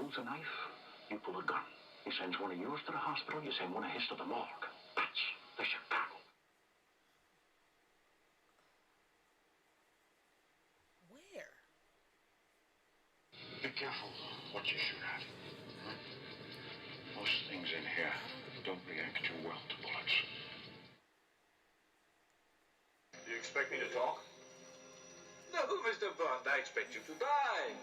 pulls a knife, you pull a gun. He sends one of yours to the hospital, you send one of his to the morgue. That's the Chicago. Where? Be careful what you shoot at. Most things in here don't react too well to bullets. You expect me to talk? No, Mr. Bond, I expect you to die.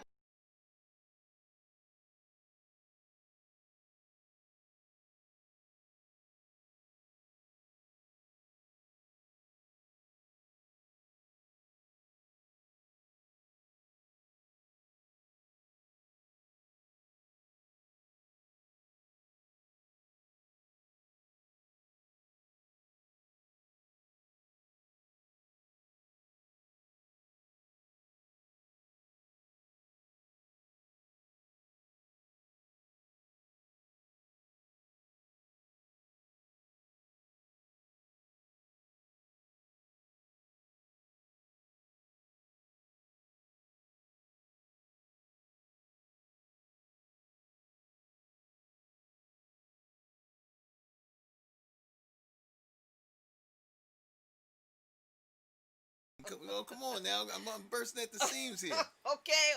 Oh, come on now. I'm bursting at the seams here. Okay.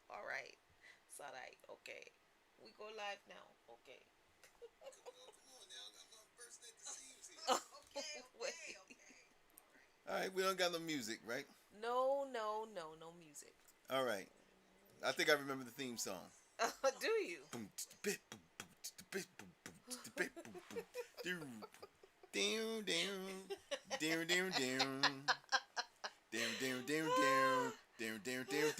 All right. It's all right. Okay. We go live now. Okay. Come on now. I'm bursting at the seams here. Wait. All right, we don't got no music, right? No music. All right. I think I remember the theme song. Do you? Down, down, down, down, down, down, down, down, down, down, down, down, down,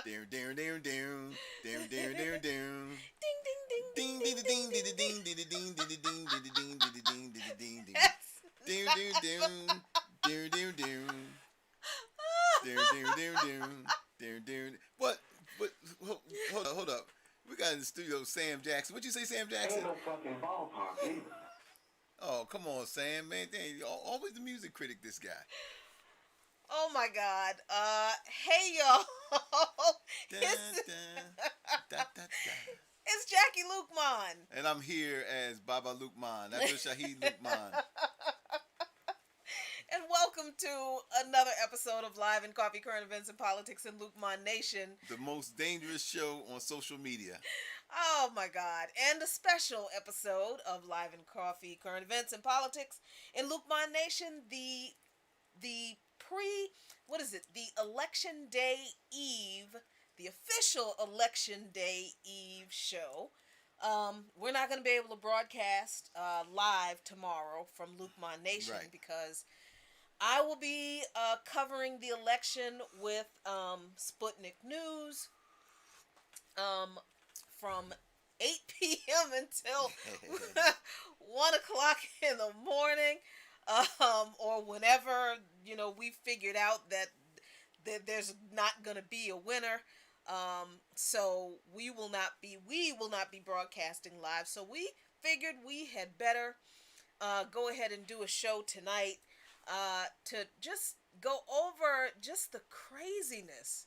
down, down, down, down, down, down, down. Ding ding ding Ding ding ding ding ding ding ding ding ding ding ding ding ding ding ding. Yes. Down down down down down down down down down down. What? Hold up. We got in the studio Sam Jackson. What'd you say, Sam Jackson? Ain't no fucking ballpark either. Oh, come on, Sam, man. Dang, always the music critic, this guy. Oh my God. Hey y'all. Da, It's, da, da, da, da. it's Jackie Lukman. And I'm here as Baba Lukman, Abdul Shahid Lukman. And welcome to another episode of Live and Coffee, Current Events and Politics in Lukman Nation. The most dangerous show on social media. Oh my God. And a special episode of Live and Coffee, Current Events and Politics in Lukman Nation. The Election Day Eve, the official Election Day Eve show. We're not going to be able to broadcast live tomorrow from Lukman Nation, Right. because I will be covering the election with Sputnik News from 8 p.m. until 1 o'clock in the morning, or whenever, we figured out that there's not going to be a winner. So we will not be broadcasting live. So we figured we had better go ahead and do a show tonight to just go over just the craziness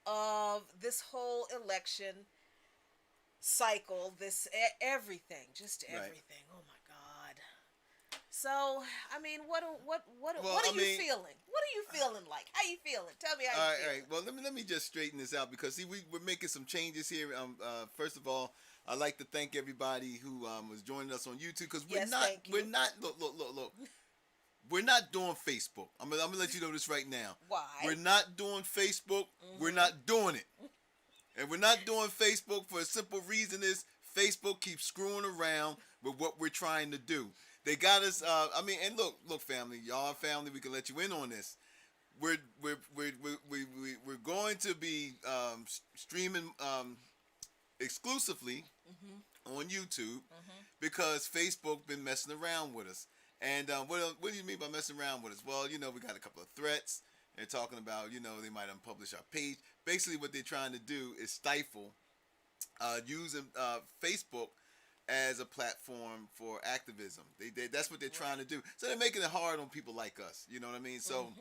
of this whole election cycle, this everything, just Right. everything. Oh my God. So, I mean, what Well, are I you mean- feeling? What are you feeling like? How you feeling? Tell me how All you right, feeling. all right. Well, let me just straighten this out, because see, we're making some changes here. First of all, I'd like to thank everybody who was joining us on YouTube, because Yes, thank you. we're not look. We're not doing Facebook. I'm gonna let you know this right now. Why? We're not doing Facebook. We're not doing it. And we're not doing Facebook for a simple reason: is Facebook keeps screwing around with what we're trying to do. They got us. And look, family, y'all family. We can let you in on this. We're going to be streaming exclusively on YouTube, because Facebook been messing around with us. And what do you mean by messing around with us? Well, we got a couple of threats. They're talking about, they might unpublish our page. Basically, what they're trying to do is stifle using Facebook as a platform for activism. That's what they're trying to do. So they're making it hard on people like us. You know what I mean? So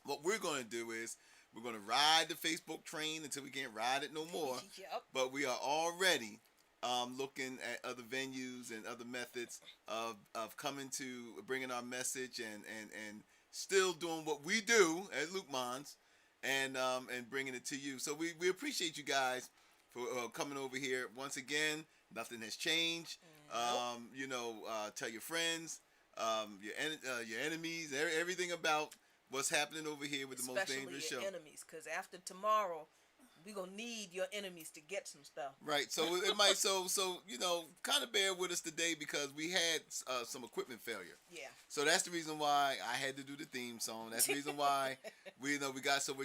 what we're going to do is We're going to ride the Facebook train until we can't ride it no more. Yep. But we are already looking at other venues and other methods of coming to bringing our message and still doing what we do as Lukmans and bringing it to you. So we appreciate you guys for coming over here. Once again, nothing has changed. Tell your friends, your enemies, everything about what's happening over here with the Most Dangerous Show. Especially your enemies, because after tomorrow, we're going to need your enemies to get some stuff. Right. So it might, kind of bear with us today because we had some equipment failure. Yeah. So that's the reason why I had to do the theme song. That's the reason why we're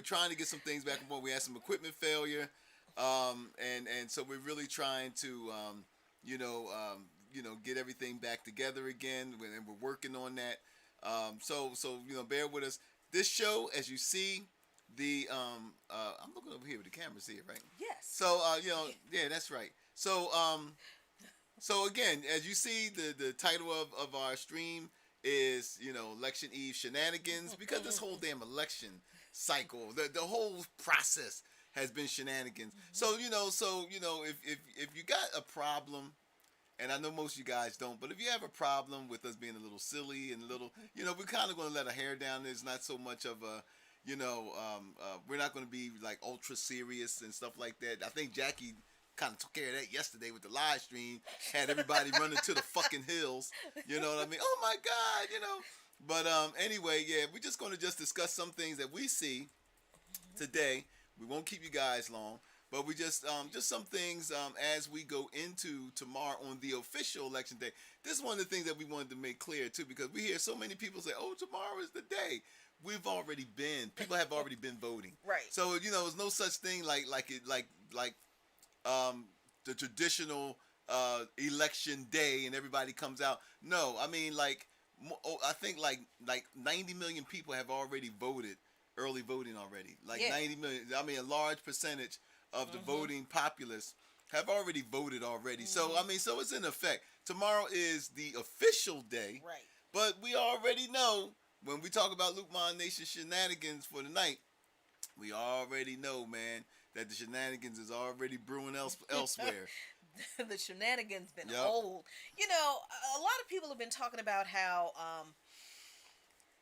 trying to get some things back and forth. We had some equipment failure. And so we're really trying to, get everything back together again, and we're working on that. So bear with us. This show, as you see, I'm looking over here with the camera, see it, right? Yes. So, yeah, that's right. So, again, as you see, the title of our stream is, Election Eve Shenanigans, because this whole damn election cycle, the whole process has been shenanigans. So, if you got a problem, and I know most of you guys don't, but if you have a problem with us being a little silly and a little, we're kind of going to let our hair down. There's not so much of a, we're not going to be like ultra serious and stuff like that. I think Jackie kind of took care of that yesterday with the live stream, had everybody running to the fucking hills. You know what I mean? Oh my God, But anyway, yeah, we're just going to discuss some things that we see today. We won't keep you guys long. But we just some things as we go into tomorrow on the official election day. This is one of the things that we wanted to make clear too, because we hear so many people say, "Oh, tomorrow is the day." We've already been. People have already been voting. Right. So there's no such thing like the traditional election day and everybody comes out. No, I mean I think like 90 million people have already voted, early voting already. 90 million. I mean a large percentage of the voting populace have already voted already. So so it's in effect. Tomorrow is the official day. Right. But we already know when we talk about Lukman Nation shenanigans for the night, we already know, man, that the shenanigans is already brewing elsewhere. The shenanigans been Yep. old. A lot of people have been talking about how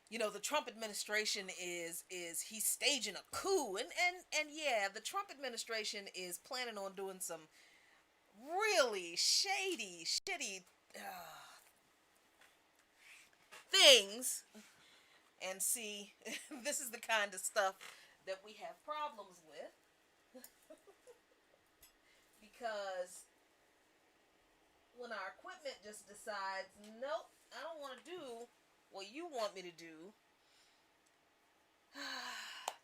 the Trump administration is he's staging a coup, and yeah, the Trump administration is planning on doing some really shitty things. And see, this is the kind of stuff that we have problems with because when our equipment just decides, nope, I don't want to do what you want me to do.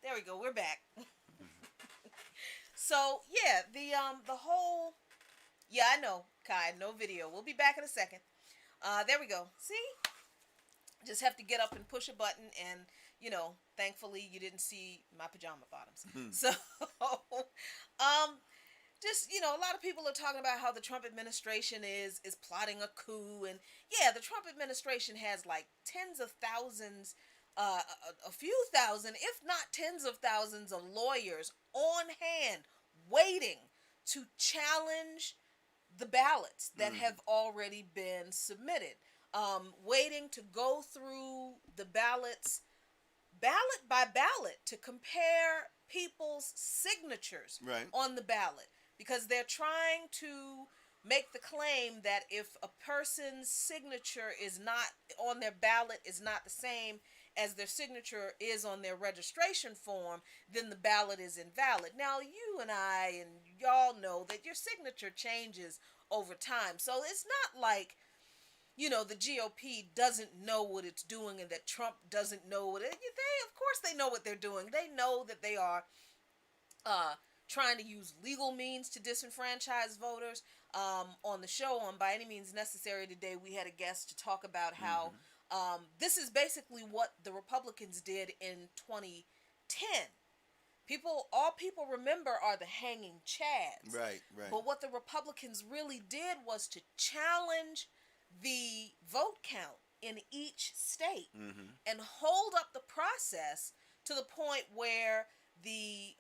There we go. We're back. So yeah, the whole, yeah, I know, Kai, no video. We'll be back in a second. There we go. See, just have to get up and push a button, and thankfully you didn't see my pajama bottoms. So, a lot of people are talking about how the Trump administration is plotting a coup, and yeah, the Trump administration has like tens of thousands, a few thousand, if not tens of thousands of lawyers on hand waiting to challenge the ballots that have already been submitted, waiting to go through the ballots ballot by ballot to compare people's signatures on the ballot, because they're trying to make the claim that if a person's signature is not on their ballot is not the same as their signature is on their registration form, then the ballot is invalid. Now, you and I and y'all know that your signature changes over time. So it's not like, the GOP doesn't know what it's doing and that Trump doesn't know what it. Of course they know what they're doing. They know that they are trying to use legal means to disenfranchise voters. On the show on By Any Means Necessary today, we had a guest to talk about how this is basically what the Republicans did in 2010. All people remember are the hanging chads. Right. But what the Republicans really did was to challenge the vote count in each state and hold up the process to the point where the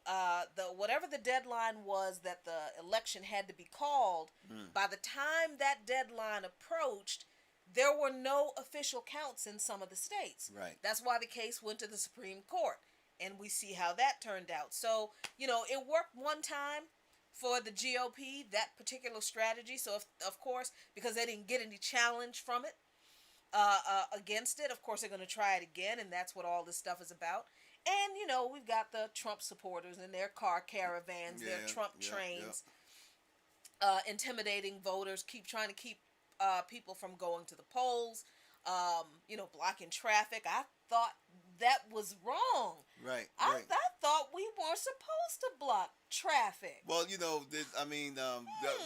whatever the deadline was that the election had to be called, by the time that deadline approached, there were no official counts in some of the states. Right. That's why the case went to the Supreme Court, and we see how that turned out. So, it worked one time for the GOP, that particular strategy. So, of course, because they didn't get any challenge from it, against it, of course they're going to try it again, and that's what all this stuff is about. And we've got the Trump supporters and their car caravans, their Trump trains, intimidating voters, trying to keep people from going to the polls, blocking traffic. I thought that was wrong. Right. I thought we weren't supposed to block traffic. Well,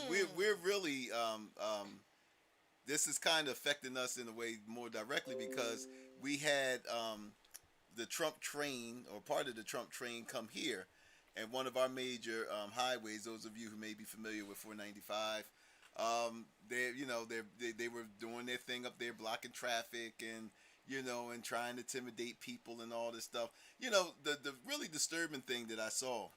we're really this is kind of affecting us in a way more directly because we had the Trump train, or part of the Trump train, come here, and one of our major highways. Those of you who may be familiar with 495, they were doing their thing up there, blocking traffic and and trying to intimidate people and all this stuff. The really disturbing thing that I saw,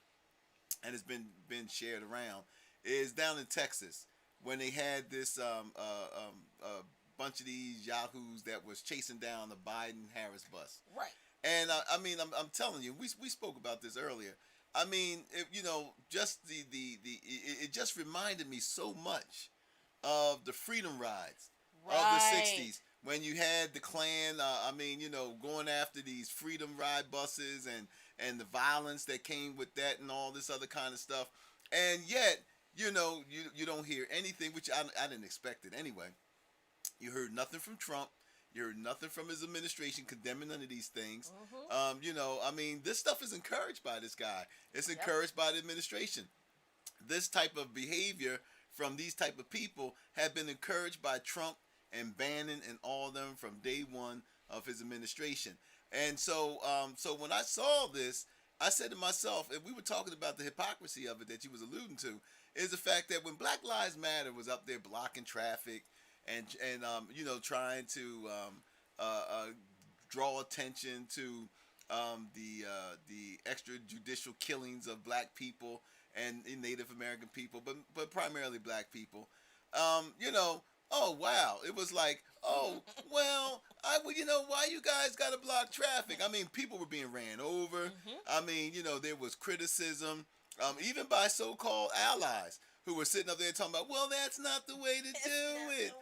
and it's been shared around, is down in Texas when they had this bunch of these yahoos that was chasing down the Biden-Harris bus. Right. And I'm telling you, we spoke about this earlier. I mean, just it just reminded me so much of the Freedom Rides of the '60s when you had the Klan. Going after these Freedom Ride buses and the violence that came with that and all this other kind of stuff. And yet, you don't hear anything, which I didn't expect it anyway. You heard nothing from Trump. You heard nothing from his administration condemning none of these things. This stuff is encouraged by this guy. It's encouraged by the administration. This type of behavior from these type of people have been encouraged by Trump and Bannon and all of them from day one of his administration. And so when I saw this, I said to myself, and we were talking about the hypocrisy of it that you was alluding to, is the fact that when Black Lives Matter was up there blocking traffic and trying to draw attention to the extrajudicial killings of black people and Native American people, but primarily black people, oh wow, it was like, oh well, why you guys got to block traffic? I mean, people were being ran over. There was criticism, even by so-called allies who were sitting up there talking about, well, that's not the way to do it.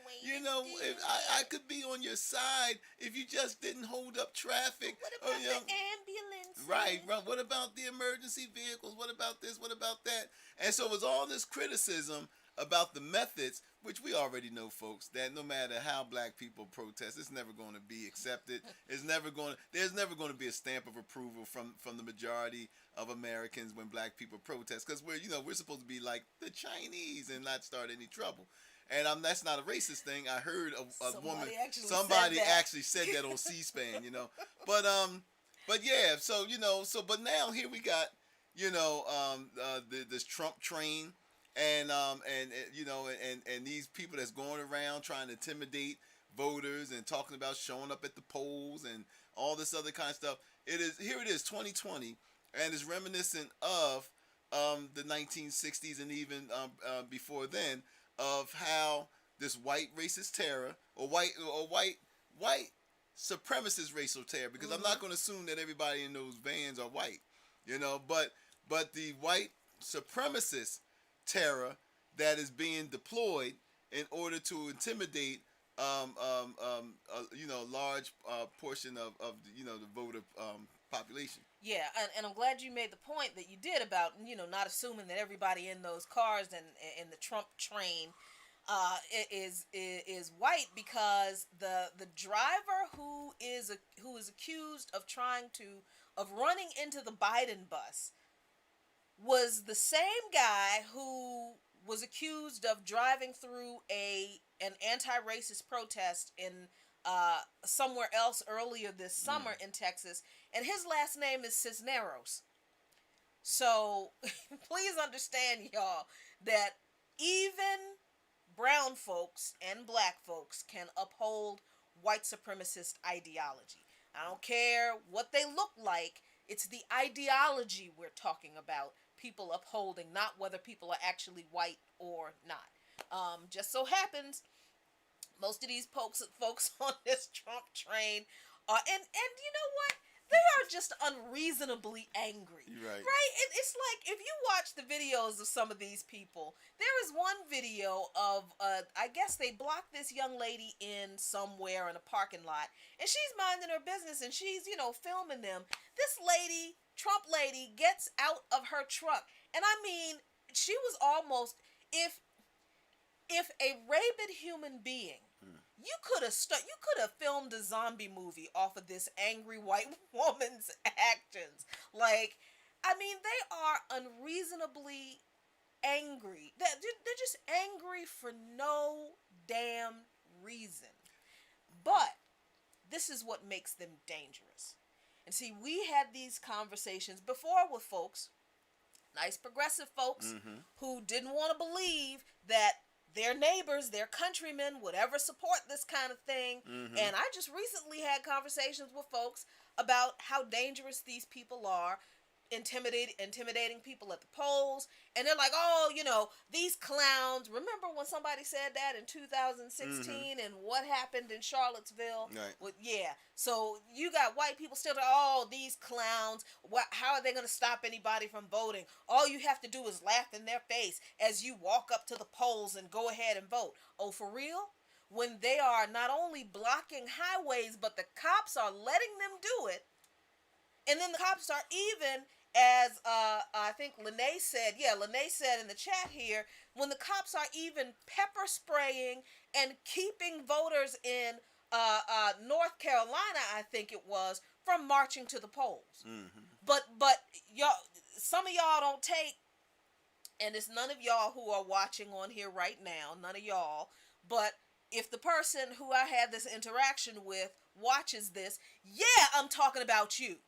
I could be on your side if you just didn't hold up traffic. What about the ambulance? Right. What about the emergency vehicles? What about this? What about that? And so it was all this criticism about the methods, which we already know, folks, that no matter how black people protest, it's never going to be accepted. There's never going to be a stamp of approval from the majority of Americans when black people protest, because we're supposed to be like the Chinese and not start any trouble. And that's not a racist thing. I heard somebody actually said that on C-SPAN, but yeah, but now here we got, this Trump train. And these people that's going around trying to intimidate voters and talking about showing up at the polls and all this other kind of stuff. It is 2020, and it's reminiscent of the 1960s and even before then, of how this white racist terror or white supremacist racial terror, because I'm not going to assume that everybody in those vans are white, but the white supremacist terror that is being deployed in order to intimidate a large portion of the voter population. Yeah, and I'm glad you made the point that you did about not assuming that everybody in those cars and in the Trump train is white, because the driver who is accused of running into the Biden bus was the same guy who was accused of driving through an anti-racist protest in somewhere else earlier this summer in Texas, and his last name is Cisneros. So please understand, y'all, that even brown folks and black folks can uphold white supremacist ideology. I don't care what they look like. It's the ideology we're talking about, people upholding, not whether people are actually white or not. Just so happens, most of these folks on this Trump train are, and you know what? They are just unreasonably angry. You're right. Right? It's like if you watch the videos of some of these people, there is one video of, I guess they blocked this young lady in somewhere in a parking lot, and she's minding her business, and she's, filming them. This lady, Trump lady, gets out of her truck, and I mean, she was almost, if a rabid human being, you could have filmed a zombie movie off of this angry white woman's actions. Like, I mean, they are unreasonably angry. They're just angry for no damn reason. But this is what makes them dangerous. And see, we had these conversations before with folks, nice progressive folks, who didn't want to believe that their neighbors, their countrymen would ever support this kind of thing. And I just recently had conversations with folks about how dangerous these people are, intimidating people at the polls. And they're like, oh, these clowns. Remember when somebody said that in 2016 and what happened in Charlottesville? Right. So you got white people still like, oh, these clowns. How are they going to stop anybody from voting? All you have to do is laugh in their face as you walk up to the polls and go ahead and vote. Oh, for real? When they are not only blocking highways, but the cops are letting them do it. And then the cops are even, as I think Lene said in the chat here, when the cops are even pepper spraying and keeping voters in North Carolina, I think it was, from marching to the polls. But y'all, some of y'all don't take, and it's none of y'all who are watching on here right now, none of y'all, but if the person who I had this interaction with watches this, yeah, I'm talking about you.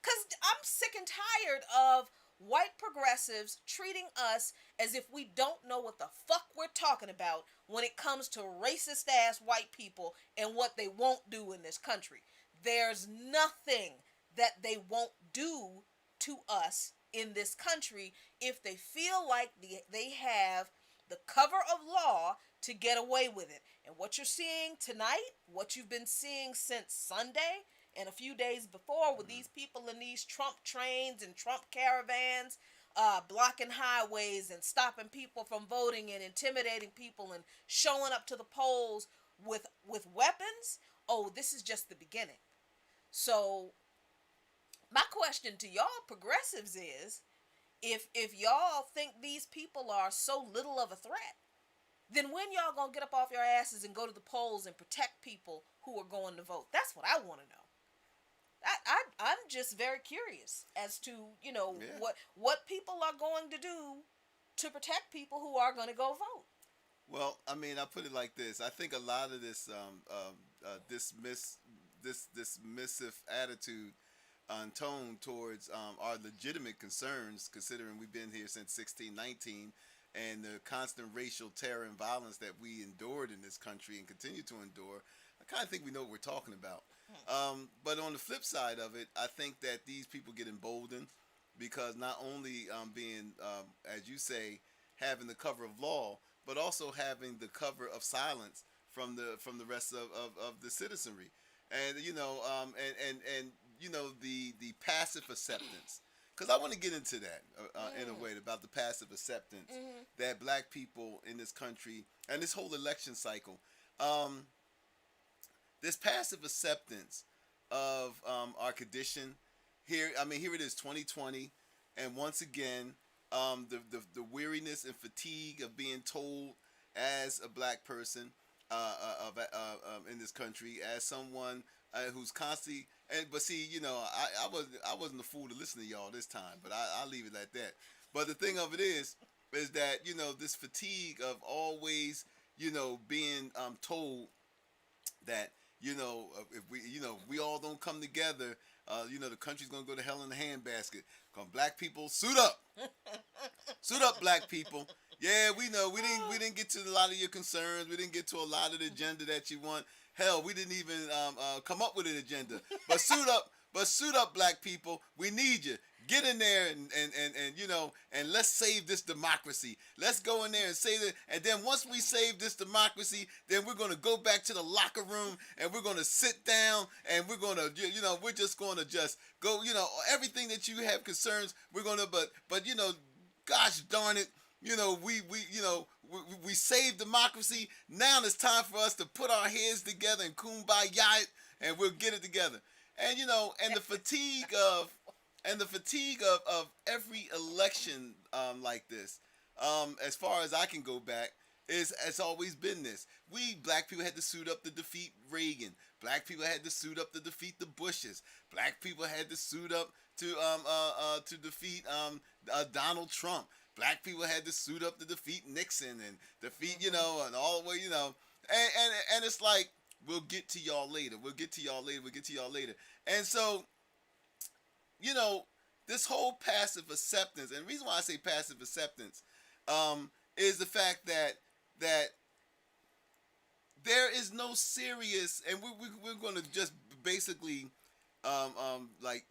Because I'm sick and tired of white progressives treating us as if we don't know what the fuck we're talking about when it comes to racist ass white people and what they won't do in this country. There's nothing that they won't do to us in this country if they feel like they have the cover of law to get away with it. And what you're seeing tonight, what you've been seeing since Sunday, and a few days before with these people in these Trump trains and Trump caravans, blocking highways and stopping people from voting and intimidating people and showing up to the polls with weapons. Oh, this is just the beginning. So my question to y'all progressives is, if y'all think these people are so little of a threat, then when y'all gonna get up off your asses and go to the polls and protect people who are going to vote? That's what I want to know. I'm just very curious as to, what people are going to do to protect people who are going to go vote. Well, I mean, I put it like this. I think a lot of this dismissive attitude and tone towards our legitimate concerns, considering we've been here since 1619, and the constant racial terror and violence that we endured in this country and continue to endure, I kind of think we know what we're talking about. But on the flip side of it, I think that these people get emboldened because not only being, as you say, having the cover of law, but also having the cover of silence from the rest of the citizenry, and the passive acceptance. Because I want to get into that in a way about the passive acceptance that black people in this country and this whole election cycle. This passive acceptance of our condition here. I mean, here it is, 2020, and once again, the weariness and fatigue of being told as a black person in this country, as someone who's constantly. But see, I wasn't the fool to listen to y'all this time, but I'll leave it at that. But the thing of it is that this fatigue of always being told that. If we all don't come together, the country's gonna go to hell in a handbasket. Come, black people, suit up, suit up, black people. Yeah, we know we didn't get to a lot of your concerns. We didn't get to a lot of the agenda that you want. Hell, we didn't even come up with an agenda. But suit up, But suit up, black people. We need you. Get in there and you know, and let's save this democracy. Let's go in there and say that. And then once we save this democracy, then we're going to go back to the locker room and we're going to sit down and we're going to, you know, we're just going to just go, you know, everything that you have concerns, we're going to, but you know, gosh darn it, you know, we saved democracy. Now it's time for us to put our heads together and kumbaya it, and we'll get it together. And you know, and the fatigue of every election like this, as far as I can go back, has always been this. We black people had to suit up to defeat Reagan. Black people had to suit up to defeat the Bushes. Black people had to suit up to defeat Donald Trump. Black people had to suit up to defeat Nixon and defeat, you know, and all the way, you know, and it's like, we'll get to y'all later. We'll get to y'all later. We'll get to y'all later. And so, you know, this whole passive acceptance, and the reason why I say passive acceptance, is the fact that there is no serious, and we're going to just basically, like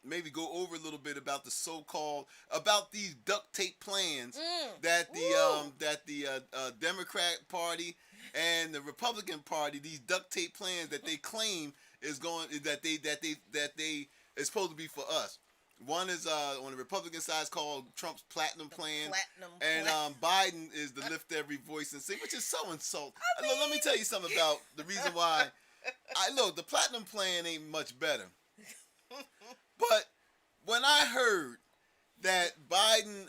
maybe go over a little bit about the so-called, about these duct tape plans that the Democrat Party and the Republican Party, these duct tape plans that they claim is going, that they is supposed to be for us. One is on the Republican side is called Trump's Platinum Plan, and Biden is the Lift Every Voice and Sing, which is so insulting. Look, let me tell you something about the reason why. Look, the Platinum Plan ain't much better. But when I heard that Biden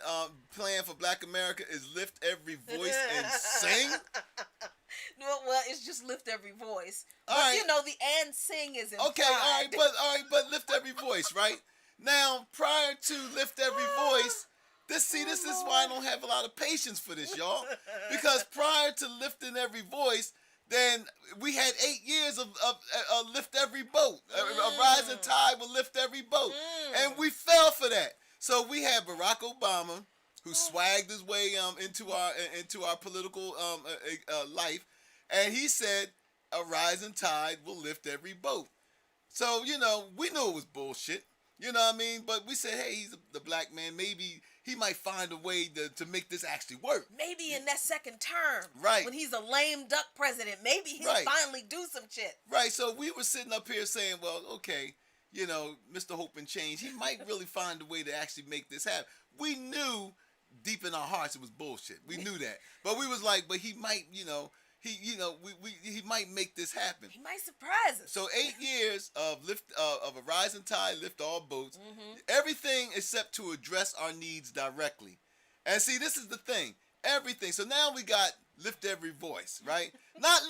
plan for Black America is lift every voice and sing. Well, it's just lift every voice. All but right. You know, the and sing is implied. Okay, all right, but lift every voice, right? Now, prior to lift every voice, this is why I don't have a lot of patience for this, y'all. Because prior to lifting every voice, then we had 8 years of lift every boat. A rising tide will lift every boat. And we fell for that. So we had Barack Obama, who swagged his way into our political life, and he said a rising tide will lift every boat. So, you know, we knew it was bullshit. You know what I mean? But we said, hey, he's the black man. Maybe he might find a way to make this actually work. Maybe in that second term, right, when he's a lame duck president, maybe he'll finally do some shit. Right, so we were sitting up here saying, well, okay, you know, Mr. Hope and Change, he might really find a way to actually make this happen. We knew deep in our hearts it was bullshit. We knew that. But we was like, but he might, you know, he might make this happen. He might surprise us. So 8 years of a rising tide, lift all boats. Everything except to address our needs directly. And see, this is the thing. Everything. So now we got lift every voice, right? not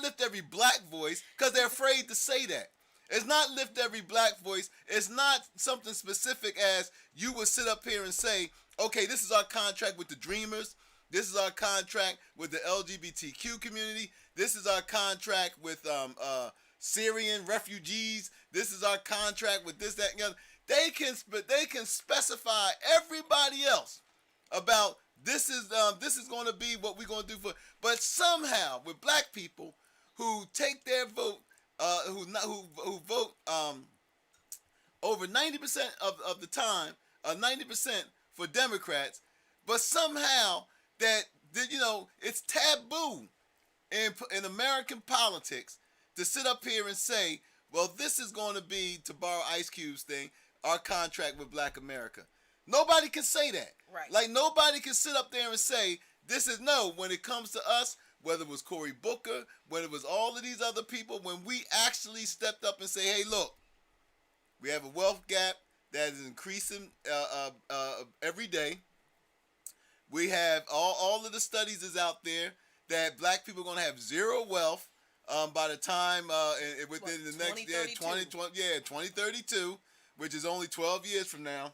lift every black voice, because they're afraid to say that. It's not lift every black voice. It's not something specific as you would sit up here and say, okay, this is our contract with the Dreamers. This is our contract with the LGBTQ community. This is our contract with Syrian refugees. This is our contract with this, that, and the other. They can specify everybody else about this is going to be what we're going to do for. But somehow with black people who take their vote, who vote over 90% of the time, 90% for Democrats, but somehow that you know, it's taboo in American politics to sit up here and say, well, this is going to be, to borrow Ice Cube's thing, our contract with Black America. Nobody can say that. Right. Like nobody can sit up there and say, this is no, when it comes to us, whether it was Cory Booker, whether it was all of these other people, when we actually stepped up and say, hey, look, we have a wealth gap that is increasing every day. We have all of the studies is out there that black people are going to have zero wealth by the time within the next 2032, which is only 12 years from now.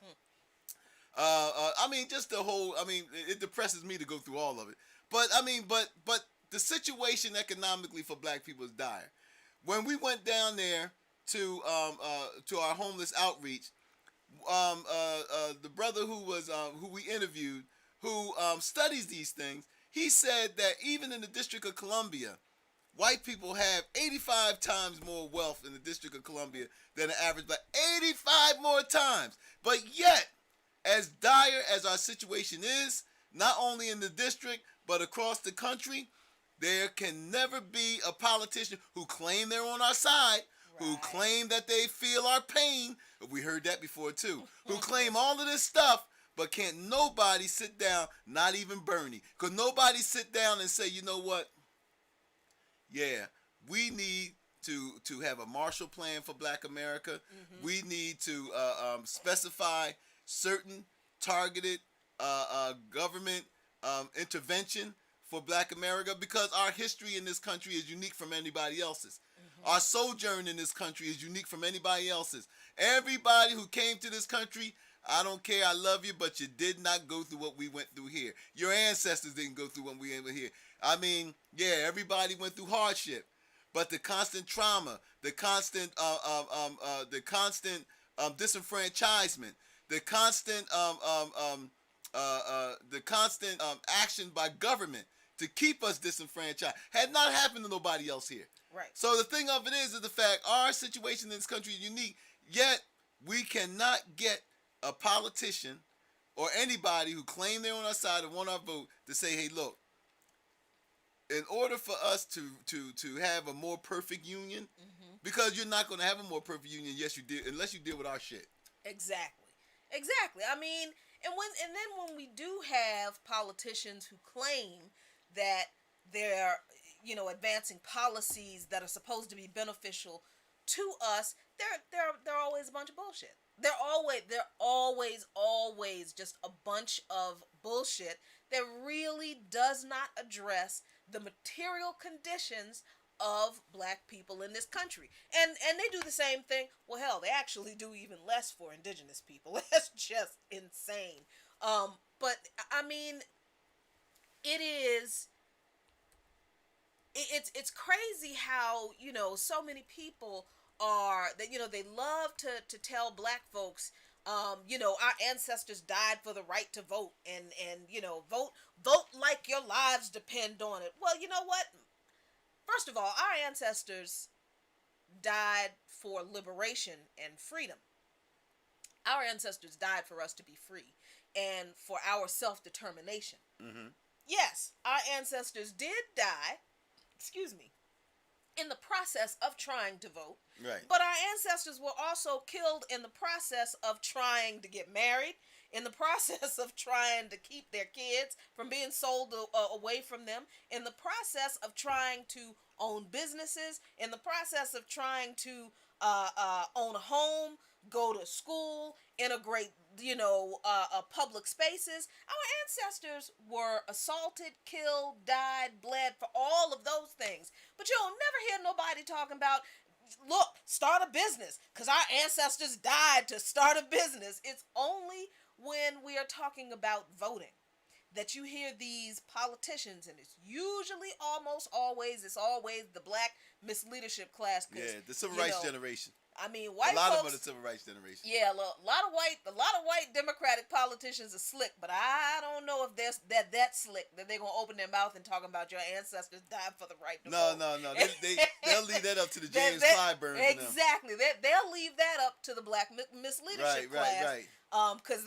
I mean, just the whole. I mean, it depresses me to go through all of it. But I mean, but the situation economically for black people is dire. When we went down there to our homeless outreach, the brother who we interviewed, who studies these things, he said that even in the District of Columbia, white people have 85 times more wealth in the District of Columbia than the average black. 85 more times. But yet, as dire as our situation is, not only in the district, but across the country, there can never be a politician who claim they're on our side, who claim that they feel our pain. We heard that before too. Who claim all of this stuff, but can't nobody sit down, not even Bernie. Could nobody sit down and say, you know what? Yeah, we need to have a Marshall Plan for Black America. We need to specify certain targeted government intervention for Black America, because our history in this country is unique from anybody else's. Our sojourn in this country is unique from anybody else's. Everybody who came to this country, I don't care, I love you, but you did not go through what we went through here. Your ancestors didn't go through what we went here. I mean, yeah, everybody went through hardship, but the constant trauma, the constant disenfranchisement, the constant action by government to keep us disenfranchised had not happened to nobody else here. Right. So the thing of it is the fact our situation in this country is unique, yet we cannot get a politician or anybody who claim they're on our side and want our vote to say, hey, look, in order for us to have a more perfect union, because you're not going to have a more perfect union, yes you did, unless you deal with our shit. Exactly. I mean, and then when we do have politicians who claim that they're, advancing policies that are supposed to be beneficial to us, they're always a bunch of bullshit. They're always just a bunch of bullshit that really does not address the material conditions of Black people in this country. And they do the same thing. Well, hell, they actually do even less for indigenous people. That's just insane. But I mean, it's crazy how, so many people are that, they love to tell Black folks, our ancestors died for the right to vote and vote like your lives depend on it. Well, you know what? First of all, our ancestors died for liberation and freedom. Our ancestors died for us to be free and for our self-determination. Yes, our ancestors did die, in the process of trying to vote. Right. But our ancestors were also killed in the process of trying to get married, in the process of trying to keep their kids from being sold away from them, in the process of trying to own businesses, in the process of trying to own a home, go to school, integrate, public spaces. Our ancestors were assaulted, killed, died, bled for all of those things. But you'll never hear nobody talking about, look, start a business, because our ancestors died to start a business. It's only when we are talking about voting that you hear these politicians, and it's usually always the Black misleadership class. Yeah, the civil rights generation. I mean, white folks. A lot folks, of them are the civil rights generation. Yeah, a lot of white Democratic politicians are slick, but I don't know if they're that slick that they're gonna open their mouth and talk about your ancestors died for the right to vote. No. They'll leave that up to the James Clyburns. Exactly. They'll leave that up to the Black misleadership class. Right. Because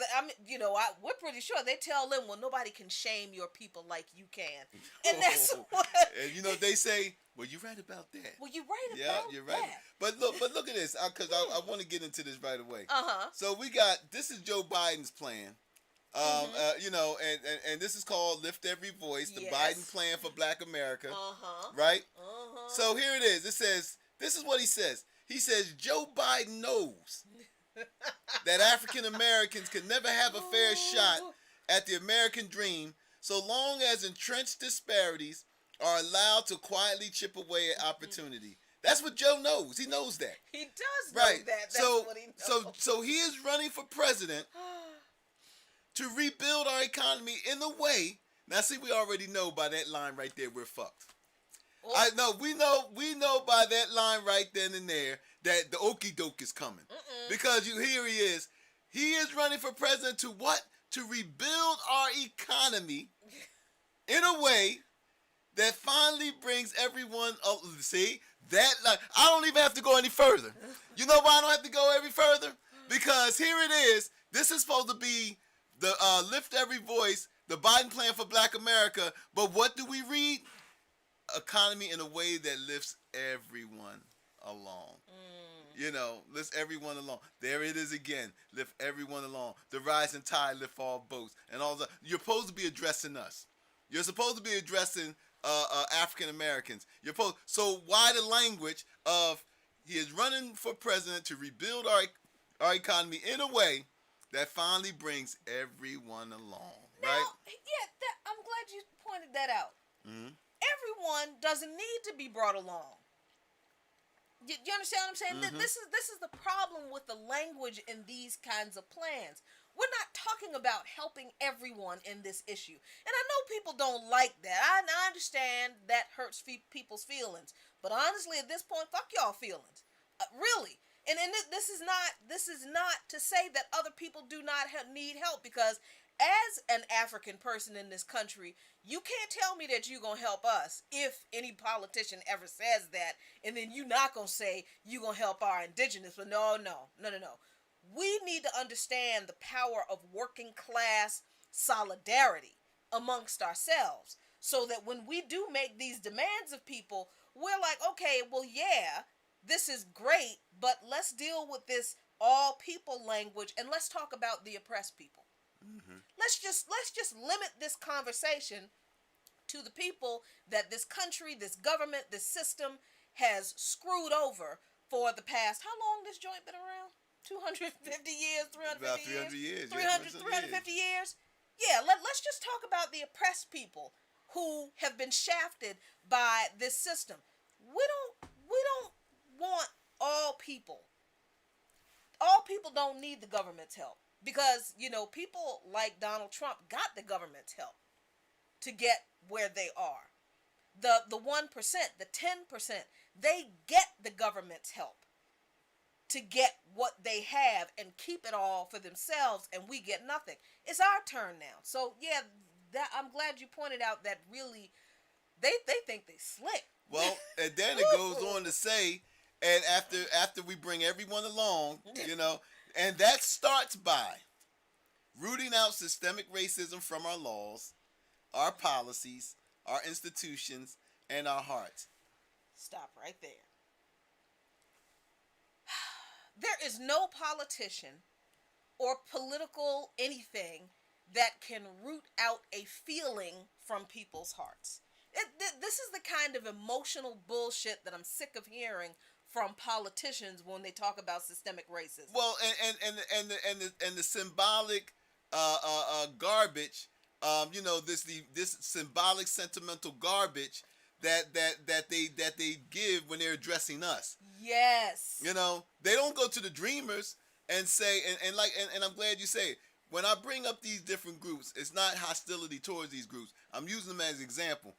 we're pretty sure they tell them, well, nobody can shame your people like you can, and that's what. And they say, well, you're right about that. Well, you're right about you're right. that. But look at this, because I want to get into this right away. So this is Joe Biden's plan. And this is called Lift Every Voice, the Biden plan for Black America. Right? So here it is. It says, this is what he says. He says, Joe Biden knows that African Americans can never have a fair shot at the American dream so long as entrenched disparities are allowed to quietly chip away at opportunity. That's what Joe knows. He knows that. He does know that. That's what he knows. So he is running for president to rebuild our economy in a way. Now, see, we already know by that line right there, we're fucked. We know by that line right then and there that the okie doke is coming. Because here he is. He is running for president to what? To rebuild our economy in a way that finally brings everyone. Oh, see that? Like, I don't even have to go any further. You know why I don't have to go any further? Because here it is. This is supposed to be the lift every voice, the Biden plan for Black America. But what do we read? Economy in a way that lifts everyone along. You know, lifts everyone along. There it is again. Lift everyone along. The rising tide lift all boats. And all that. You're supposed to be addressing us. You're supposed to be addressing African Americans. So why the language of he is running for president to rebuild our economy in a way that finally brings everyone along, now, right? Yeah, I'm glad you pointed that out. Mm-hmm. Everyone doesn't need to be brought along. You understand what I'm saying? Mm-hmm. This is the problem with the language in these kinds of plans. We're not talking about helping everyone in this issue. And I know people don't like that. I understand that hurts people's feelings. But honestly, at this point, fuck y'all feelings. Really. And this is not to say that other people do not need help, because as an African person in this country, you can't tell me that you're going to help us if any politician ever says that, and then you're not going to say you're going to help our indigenous. But no. We need to understand the power of working class solidarity amongst ourselves, so that when we do make these demands of people, we're like, okay, well, yeah, this is great, but let's deal with this all people language, and let's talk about the oppressed people. Mm-hmm. Let's just limit this conversation to the people that this country, this government, this system has screwed over for the past, how long this joint been around? 250 years, 350 About 300 years. 350 years? Yeah, let's just talk about the oppressed people who have been shafted by this system. We don't want all people. All people don't need the government's help. Because, people like Donald Trump got the government's help to get where they are. The 1%, the 10%, they get the government's help to get what they have and keep it all for themselves, and we get nothing. It's our turn now. So, yeah, I'm glad you pointed out that really they think they slick. Well, and then it goes on to say, and after we bring everyone along, and that starts by rooting out systemic racism from our laws, our policies, our institutions, and our hearts. Stop right there. There is no politician or political anything that can root out a feeling from people's hearts. This is the kind of emotional bullshit that I'm sick of hearing from politicians when they talk about systemic racism. Well, and the symbolic garbage, this symbolic sentimental garbage that they give when they're addressing us. Yes. They don't go to the dreamers and say, and I'm glad you say it. When I bring up these different groups, it's not hostility towards these groups. I'm using them as an example.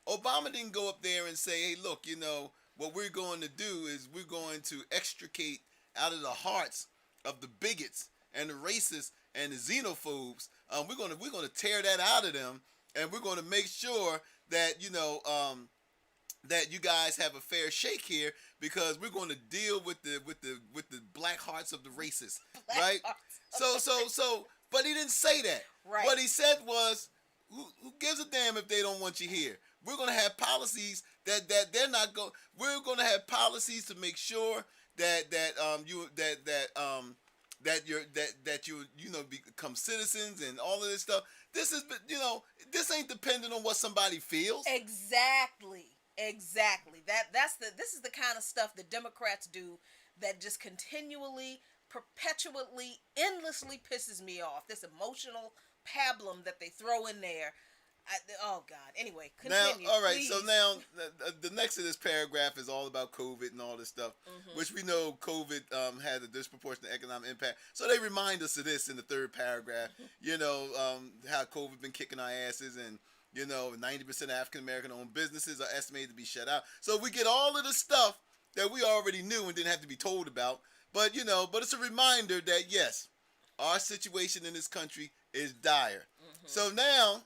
Obama didn't go up there and say, hey, look, what we're going to do is we're going to extricate out of the hearts of the bigots and the racists and the xenophobes. We're going to tear that out of them, and we're going to make sure that that you guys have a fair shake here, because we're going to deal with the black hearts of the racists, right? So, but he didn't say that. Right. What he said was, who gives a damn if they don't want you here? We're going to have policies that they're not going. We're going to have policies to make sure that you become citizens and all of this stuff. This is this ain't dependent on what somebody feels. Exactly. This is the kind of stuff that Democrats do that just continually, perpetually, endlessly pisses me off. This emotional pablum that they throw in there. Oh God. Anyway, continue. Now, all right. Please. So now, the next of this paragraph is all about COVID and all this stuff, which we know COVID had a disproportionate economic impact. So they remind us of this in the third paragraph. How COVID been kicking our asses, and 90% of African American owned businesses are estimated to be shut out. So we get all of the stuff that we already knew and didn't have to be told about. But but it's a reminder that yes, our situation in this country is dire. So now,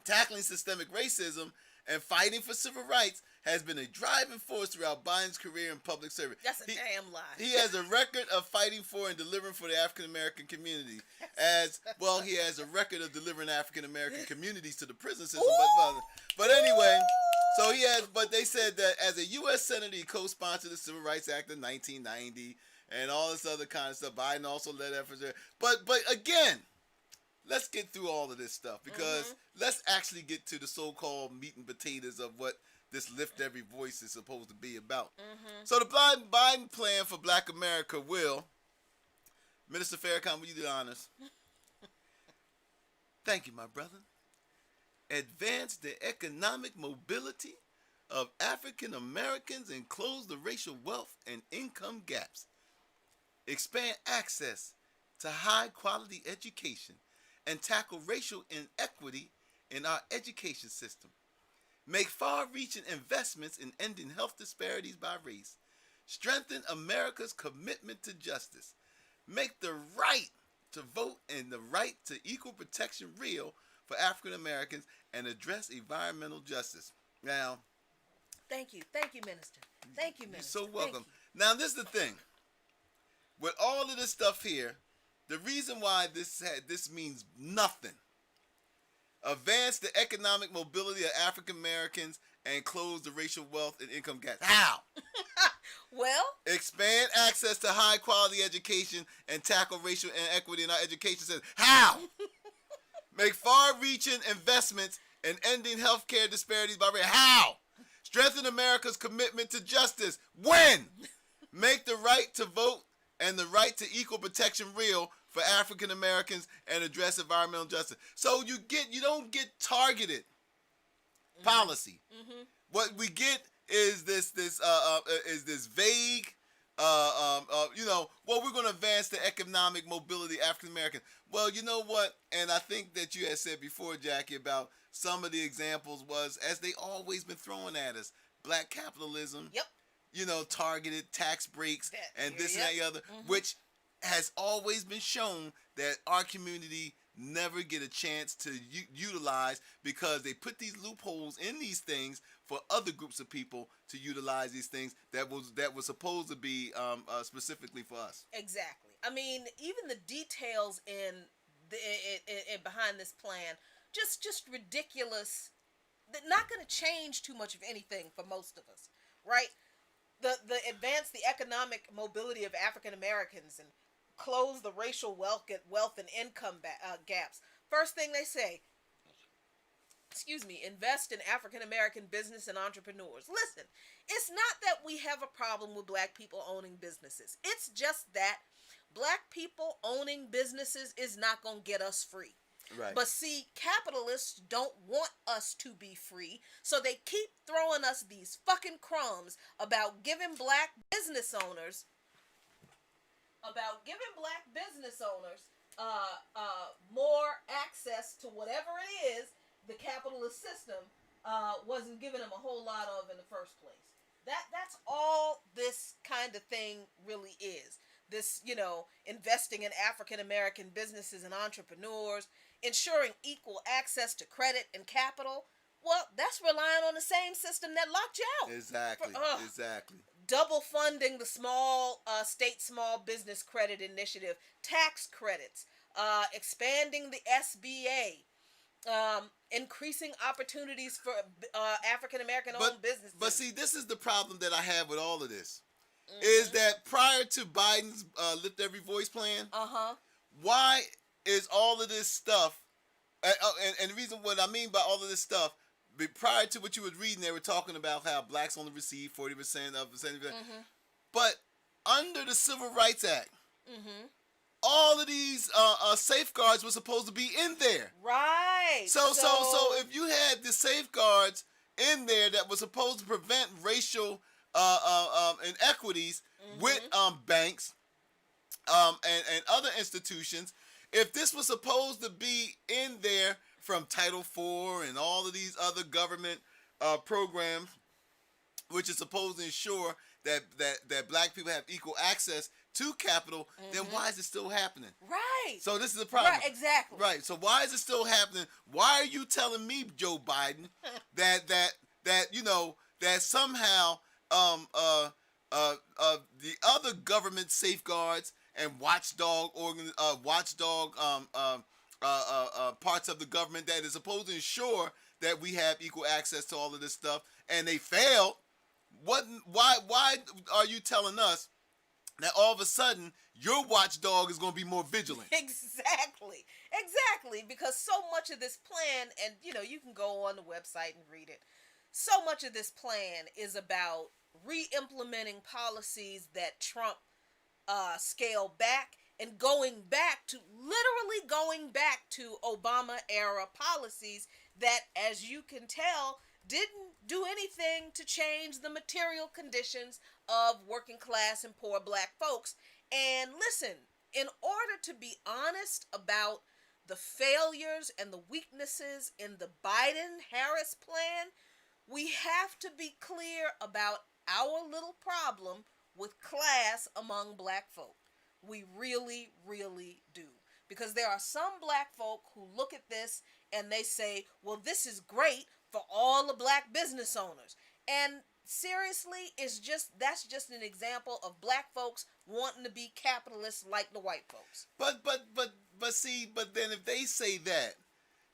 tackling systemic racism and fighting for civil rights has been a driving force throughout Biden's career in public service. That's a damn lie. He has a record of fighting for and delivering for the African American community. As well, he has a record of delivering African American communities to the prison system. But anyway, so he has. But they said that as a U.S. Senator, he co-sponsored the Civil Rights Act of 1990 and all this other kind of stuff. Biden also led efforts there. But again, let's get through all of this stuff because let's actually get to the so-called meat and potatoes of what this Lift Every Voice is supposed to be about. So the Biden plan for Black America will, Minister Farrakhan, will you do the honors? Thank you, my brother. Advance the economic mobility of African Americans and close the racial wealth and income gaps. Expand access to high quality education and tackle racial inequity in our education system. Make far-reaching investments in ending health disparities by race. Strengthen America's commitment to justice. Make the right to vote and the right to equal protection real for African Americans and address environmental justice. Now, Thank you, Minister. Thank you, Minister. You're so welcome. Now, this is the thing. With all of this stuff here, the reason why this means nothing. Advance the economic mobility of African Americans and close the racial wealth and income gap. How? Well, expand access to high quality education and tackle racial inequity in our education system. How? Make far-reaching investments in ending healthcare disparities by race. How? Strengthen America's commitment to justice. When? Make the right to vote and the right to equal protection real for African Americans and address environmental justice. So you don't get targeted policy. What we get is this vague, we're going to advance the economic mobility of African Americans. Well, you know what? And I think that you had said before, Jackie, about some of the examples was, as they always been throwing at us, black capitalism. Yep. Targeted tax breaks and this and that and the other, which has always been shown that our community never get a chance to utilize because they put these loopholes in these things for other groups of people to utilize these things that was supposed to be specifically for us. Exactly. I mean, even the details in behind this plan, just ridiculous. They're not going to change too much of anything for most of us, right? The advance the economic mobility of African Americans and close the racial wealth and income gaps. First thing they say, invest in African American business and entrepreneurs. Listen, it's not that we have a problem with black people owning businesses. It's just that black people owning businesses is not going to get us free. Right. But see, capitalists don't want us to be free, so they keep throwing us these fucking crumbs about giving black business owners more access to whatever it is the capitalist system wasn't giving them a whole lot of in the first place. That's all this kind of thing really is. This, investing in African American businesses and entrepreneurs, ensuring equal access to credit and capital. Well, that's relying on the same system that locked you out. Exactly. Exactly. Double funding the state small business credit initiative, tax credits, expanding the SBA, increasing opportunities for African American owned businesses. But see, this is the problem that I have with all of this. Is that prior to Biden's Lift Every Voice plan, why is all of this stuff, and the reason what I mean by all of this stuff, prior to what you were reading, they were talking about how blacks only receive 40% of the but under the Civil Rights Act, all of these safeguards were supposed to be in there. Right. So if you had the safeguards in there that were supposed to prevent racial inequities with banks and other institutions, if this was supposed to be in there from Title IV and all of these other government programs, which is supposed to ensure that black people have equal access to capital, then why is it still happening? Right. So this is the problem. Right, exactly. Right. So why is it still happening? Why are you telling me, Joe Biden, that somehow the other government safeguards and watchdog parts of the government that is supposed to ensure that we have equal access to all of this stuff, and they failed? Why are you telling us that all of a sudden your watchdog is going to be more vigilant? Exactly, because so much of this plan, and you can go on the website and read it. So much of this plan is about re-implementing policies that Trump scaled back and literally going back to Obama era policies that, as you can tell, didn't do anything to change the material conditions of working class and poor black folks. And listen, in order to be honest about the failures and the weaknesses in the Biden-Harris plan, we have to be clear about our little problem with class among black folk. We really, really do. Because there are some black folk who look at this and they say, well, this is great for all the black business owners. And seriously, that's just an example of black folks wanting to be capitalists like the white folks. But then if they say that,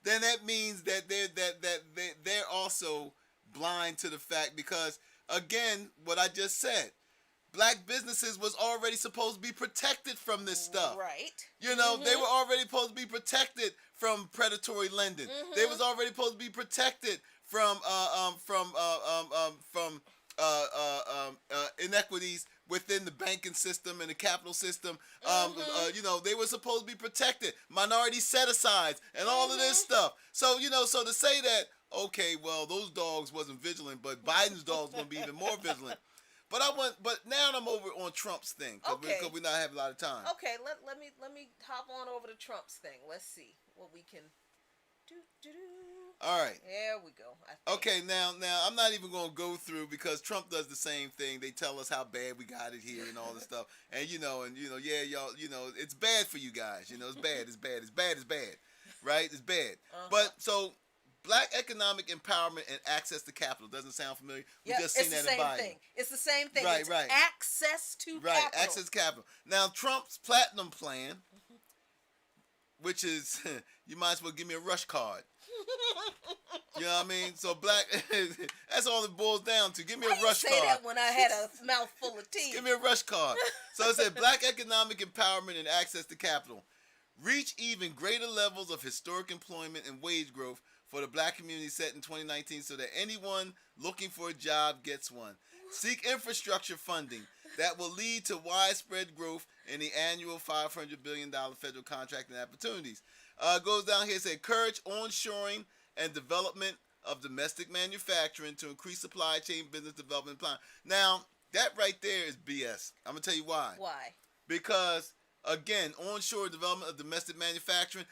then that means that they're also blind to the fact, because again, what I just said, black businesses was already supposed to be protected from this stuff. Right. They were already supposed to be protected from predatory lending. They was already supposed to be protected from inequities within the banking system and the capital system. They were supposed to be protected. Minority set-asides and all of this stuff. So, so to say that, okay, well, those dogs wasn't vigilant, but Biden's dogs going to be even more vigilant. But now I'm over on Trump's thing, because we not have a lot of time. Okay, let me hop on over to Trump's thing. Let's see what we can do. All right. There we go. Okay, now I'm not even going to go through, because Trump does the same thing. They tell us how bad we got it here and all this stuff. And y'all, it's bad for you guys. It's bad. It's bad. It's bad. It's bad. Right? It's bad. But so black economic empowerment and access to capital doesn't sound familiar. We just seen that in Biden. It's the same thing. Right, it's right. Access to capital. Right, access to capital. Now, Trump's platinum plan, which is, you might as well give me a rush card. You know what I mean? So that's all it boils down to. Give me a rush card. I say that when I had a mouthful of tea. Give me a rush card. So it said black economic empowerment and access to capital. Reach even greater levels of historic employment and wage growth for the black community set in 2019, so that anyone looking for a job gets one. Seek infrastructure funding that will lead to widespread growth in the annual $500 billion federal contracting opportunities. Goes down here, say encourage onshoring and development of domestic manufacturing to increase supply chain business development plan. Now, that right there is BS. I'm going to tell you why. Why? Because, again, onshore development of domestic manufacturing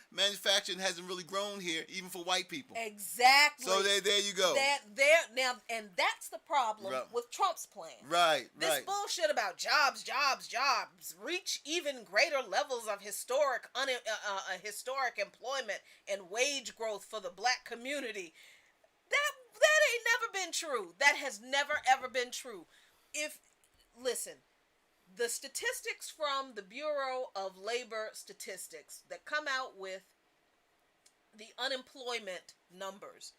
hasn't really grown here, even for white people. Exactly. So there you go. Now, and that's the problem with Trump's plan. Right. This bullshit about jobs, reach even greater levels of historic employment and wage growth for the black community. That ain't never been true. That has never ever been true. Listen. The statistics from the Bureau of Labor Statistics that come out with the unemployment numbers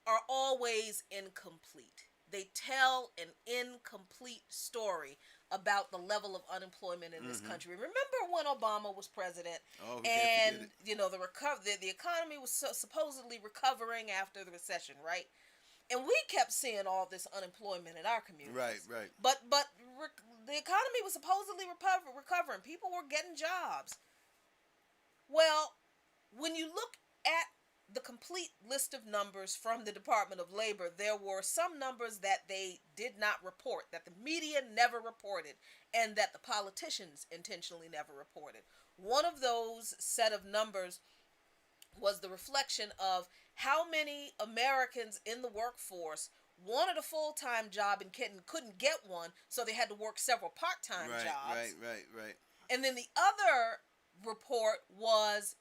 are always incomplete. They tell an incomplete story about the level of unemployment in this country. Remember when Obama was president, and the economy was supposedly recovering after the recession, right? And we kept seeing all this unemployment in our communities. Right. But the economy was supposedly recovering. People were getting jobs. Well, when you look at the complete list of numbers from the Department of Labor, there were some numbers that they did not report, that the media never reported, and that the politicians intentionally never reported. One of those set of numbers was the reflection of how many Americans in the workforce wanted a full-time job and couldn't get one, so they had to work several part-time jobs. Right. And then the other report was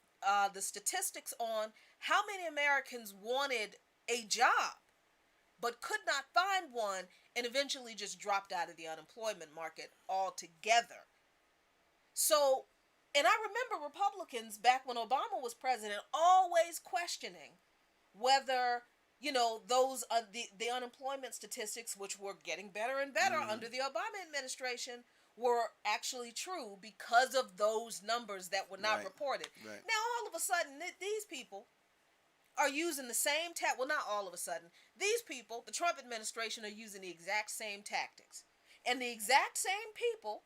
the statistics on how many Americans wanted a job but could not find one and eventually just dropped out of the unemployment market altogether. So, and I remember Republicans back when Obama was president always questioning whether, those the unemployment statistics, which were getting better and better under the Obama administration, were actually true because of those numbers that were not reported. Right. Now, all of a sudden, these people are using the same well, not all of a sudden. These people, the Trump administration, are using the exact same tactics. And the exact same people,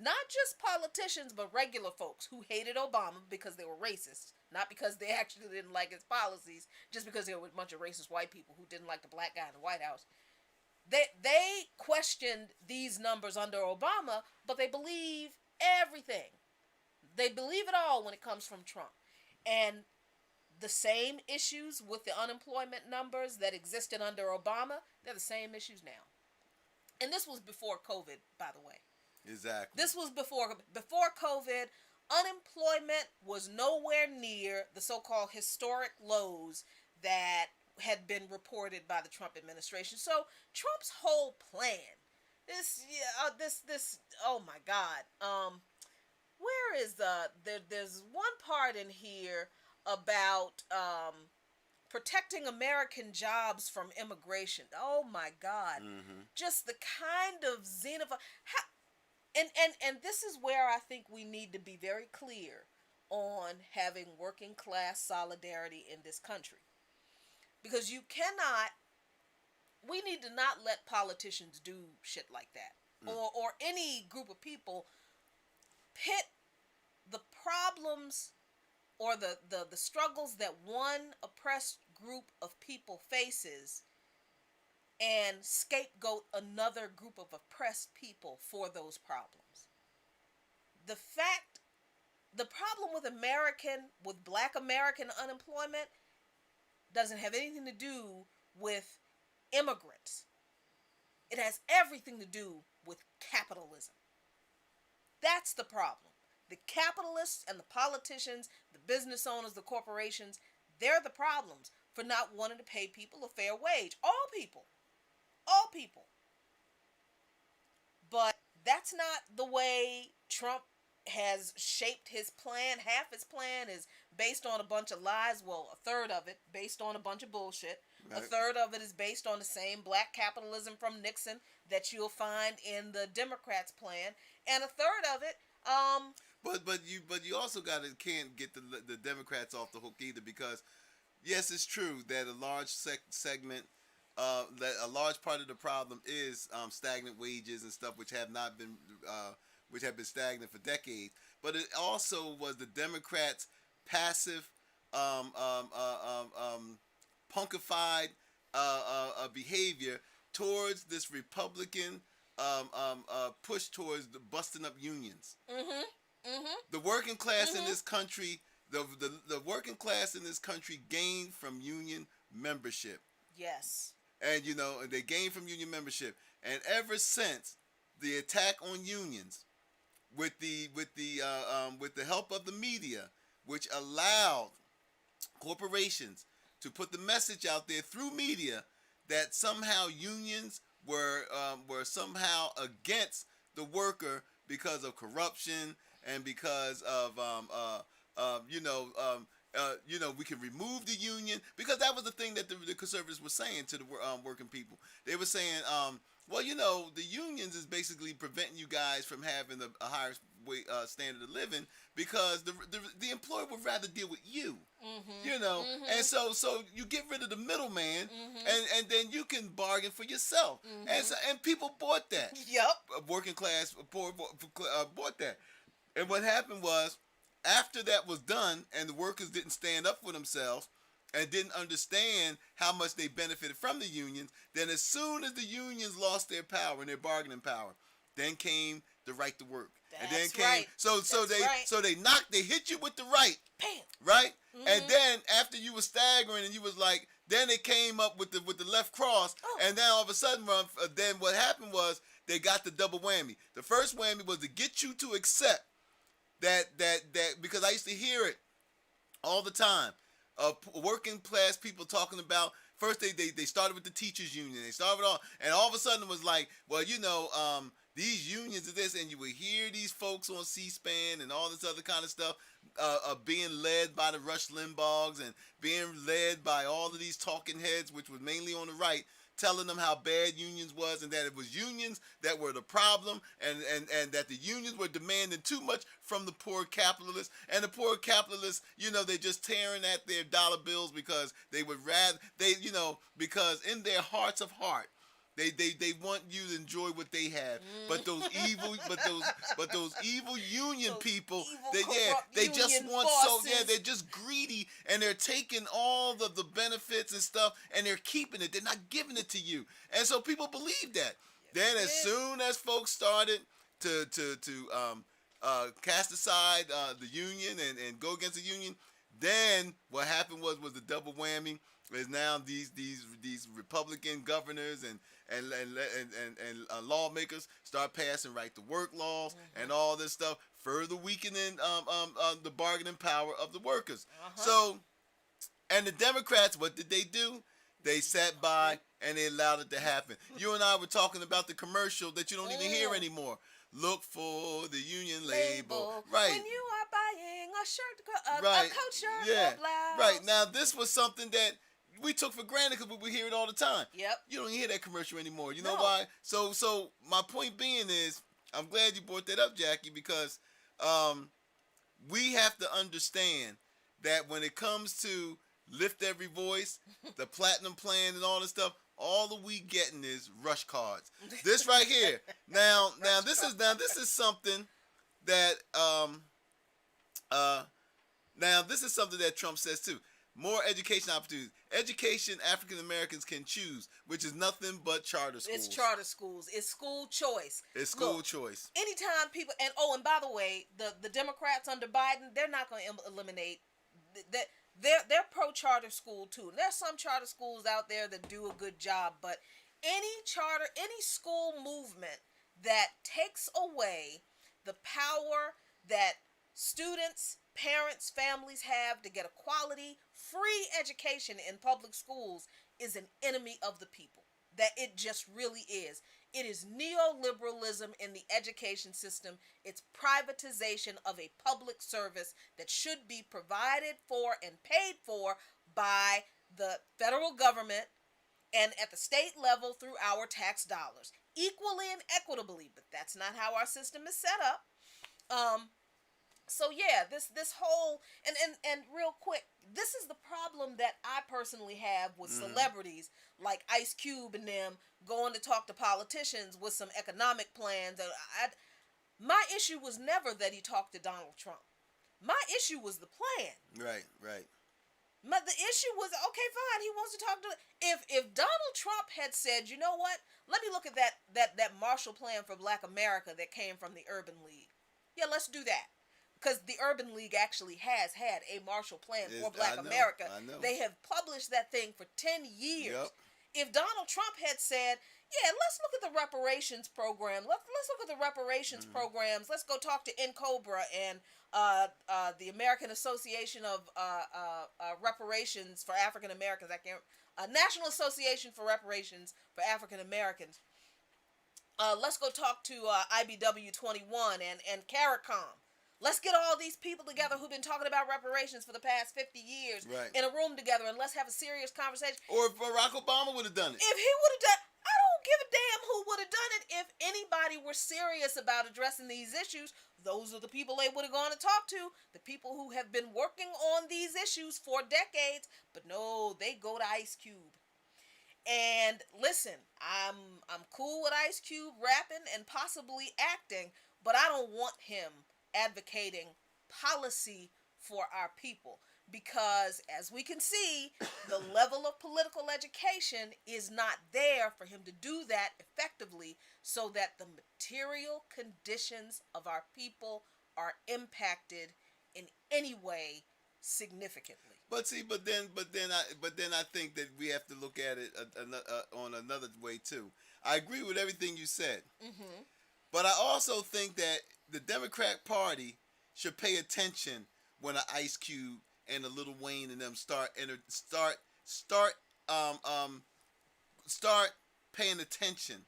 not just politicians, but regular folks who hated Obama because they were racist, not because they actually didn't like his policies, just because there were a bunch of racist white people who didn't like the black guy in the White House. They questioned these numbers under Obama, but they believe everything. They believe it all when it comes from Trump. And the same issues with the unemployment numbers that existed under Obama, they're the same issues now. And this was before COVID, by the way. Exactly. This was before COVID. Unemployment was nowhere near the so-called historic lows that had been reported by the Trump administration. So Trump's whole plan, this oh my God, where is there's one part in here about protecting American jobs from immigration. Oh my God, just the kind of and this is where I think we need to be very clear on having working class solidarity in this country. Because we need to not let politicians do shit like that. Or any group of people pit the problems or the struggles that one oppressed group of people faces and scapegoat another group of oppressed people for those problems. The problem with black American unemployment doesn't have anything to do with immigrants. It has everything to do with capitalism. That's the problem. The capitalists and the politicians, the business owners, the corporations, they're the problems for not wanting to pay people a fair wage. All people. But that's not the way Trump has shaped his plan. Half his plan is based on a bunch of lies. Well, a third of it based on a bunch of bullshit. Right. A third of it is based on the same black capitalism from Nixon that you'll find in the Democrats' plan, and a third of it. But you also can't get the Democrats off the hook either, because yes, it's true that a large segment. That a large part of the problem is stagnant wages and stuff, which have been stagnant for decades. But it also was the Democrats' passive, punkified behavior towards this Republican push towards busting up unions. The working class in this country, the working class in this country gained from union membership. Yes. And they gained from union membership, and ever since the attack on unions, with the help of the media, which allowed corporations to put the message out there through media that somehow unions were somehow against the worker because of corruption and because of we can remove the union, because that was the thing that the conservatives were saying to the working people. They were saying, the unions is basically preventing you guys from having a higher standard of living, because the employer would rather deal with you, and so you get rid of the middleman, and then you can bargain for yourself, and people bought that. Yep. Working class bought that, and what happened was, after that was done and the workers didn't stand up for themselves and didn't understand how much they benefited from the unions, then as soon as the unions lost their power and their bargaining power, then came the right to work. That's and then came right. So they hit you with the right. Bam. Right? And then after you were staggering and you was like, Then it came up with the left cross, and then all of a sudden, then what happened was they got the double whammy. The first whammy was to get you to accept that because I used to hear it all the time. Working class people talking about, first they started with the teachers union. They started with and all of a sudden it was like, well, these unions are this, and you would hear these folks on C-SPAN and all this other kind of stuff being led by the Rush Limbaughs and being led by all of these talking heads, which was mainly on the right, telling them how bad unions was, and that it was unions that were the problem, and that the unions were demanding too much from the poor capitalists, and the poor capitalists, they're just tearing at their dollar bills because they would rather, because in their hearts of heart, they want you to enjoy what they have, but those evil union people, they just want bosses. They're just greedy, and they're taking all of the benefits and stuff, and they're keeping it. They're not giving it to you, and so people believe that. Then as soon as folks started to cast aside the union and go against the union, then what happened was the double whammy. Is now these Republican governors and lawmakers start passing right to work laws and all this stuff, further weakening the bargaining power of the workers. So, and the Democrats, what did they do? They sat by and they allowed it to happen. You and I were talking about the commercial that you don't even hear anymore. Look for the union label. Right. When you are buying a shirt, a coat shirt or blouse. Right. Now, this was something that we took for granted because we hear it all the time. Yep. You don't hear that commercial anymore. You know why? So my point being is, I'm glad you brought that up, Jackie, because we have to understand that when it comes to Lift Every Voice, the Platinum Plan and all this stuff, all we getting is rush cards. This right here. Now this is something that this is something that Trump says too. More education opportunities. Education African Americans can choose, which is nothing but charter schools. It's charter schools. It's school choice. It's school choice. Anytime people, and by the way, the Democrats under Biden, they're not going to eliminate that. They're pro charter school too. There's some charter schools out there that do a good job, but any school movement that takes away the power that students, parents, families have to get a quality, free education in public schools is an enemy of the people. That it just really is. It is neoliberalism in the education system. It's privatization of a public service that should be provided for and paid for by the federal government and at the state level through our tax dollars, equally and equitably. But that's not how our system is set up. So yeah, this whole and real quick, this is the problem that I personally have with celebrities like Ice Cube and them going to talk to politicians with some economic plans. My issue was never that he talked to Donald Trump. My issue was the plan. Right. The issue was, okay, fine, he wants to talk to. If Donald Trump had said, you know what, let me look at that Marshall Plan for Black America that came from the Urban League. Yeah, let's do that. Because the Urban League actually has had a Marshall Plan for Black America. I know. They have published that thing for 10 years. Yep. If Donald Trump had said, yeah, let's look at the reparations program. Let's look at the reparations programs. Let's go talk to NCOBRA and the American Association of Reparations for African Americans. National Association for Reparations for African Americans. Let's go talk to IBW 21 and CARICOM. Let's get all these people together who've been talking about reparations for the past 50 years in a room together, and let's have a serious conversation. Or if Barack Obama would have done it. If he would have done, I don't give a damn who would have done it. If anybody were serious about addressing these issues, those are the people they would have gone to talk to. The people who have been working on these issues for decades. But no, they go to Ice Cube. And listen, I'm cool with Ice Cube rapping and possibly acting, but I don't want him advocating policy for our people, because as we can see, the level of political education is not there for him to do that effectively, so that the material conditions of our people are impacted in any way significantly. I think that we have to look at it on another way too. I agree with everything you said, Mm-hmm. but I also think that the Democrat Party should pay attention when an Ice Cube and a Lil Wayne and them um um start paying attention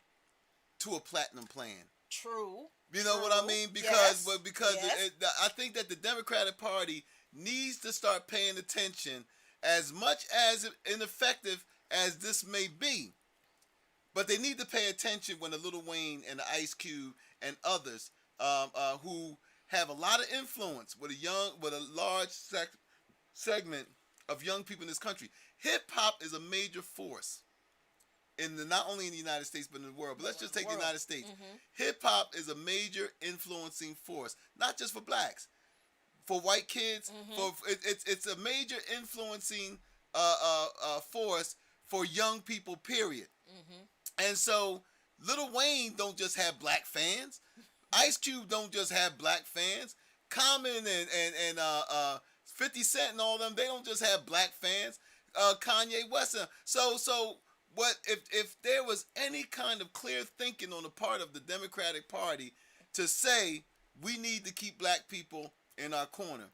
to a platinum plan. True. You know what I mean? Yes. I think that the Democratic Party needs to start paying attention, as much as ineffective as this may be. But they need to pay attention when the Lil Wayne and the Ice Cube and others who have a lot of influence with a large segment of young people in this country. Hip hop is a major force not only in the United States but in the world. But let's just take the United States. Mm-hmm. Hip hop is a major influencing force, not just for blacks, for white kids. Mm-hmm. It's a major influencing force for young people. Period. Mm-hmm. And so, Lil Wayne don't just have black fans. Ice Cube don't just have black fans. Common and 50 Cent and all them, they don't just have black fans. Kanye West. So what if there was any kind of clear thinking on the part of the Democratic Party to say we need to keep black people in our corner?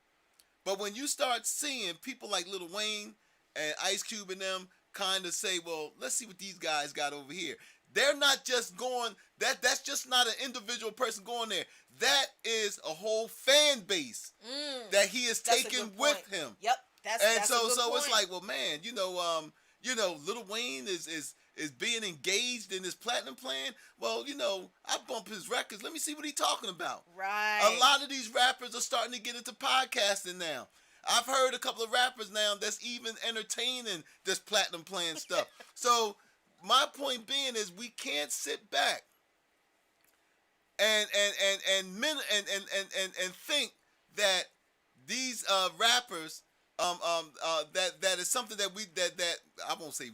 But when you start seeing people like Lil Wayne and Ice Cube and them kind of say, well, let's see what these guys got over here. They're not just going, that's just not an individual person going there. That is a whole fan base that he is taking with him. Yep. That's a good point. It's like, well, man, Lil Wayne is being engaged in this platinum plan. Well, I bump his records. Let me see what he's talking about. Right. A lot of these rappers are starting to get into podcasting now. I've heard a couple of rappers now that's even entertaining this platinum plan stuff. So my point being is we can't sit back and think that these rappers that is something that I won't say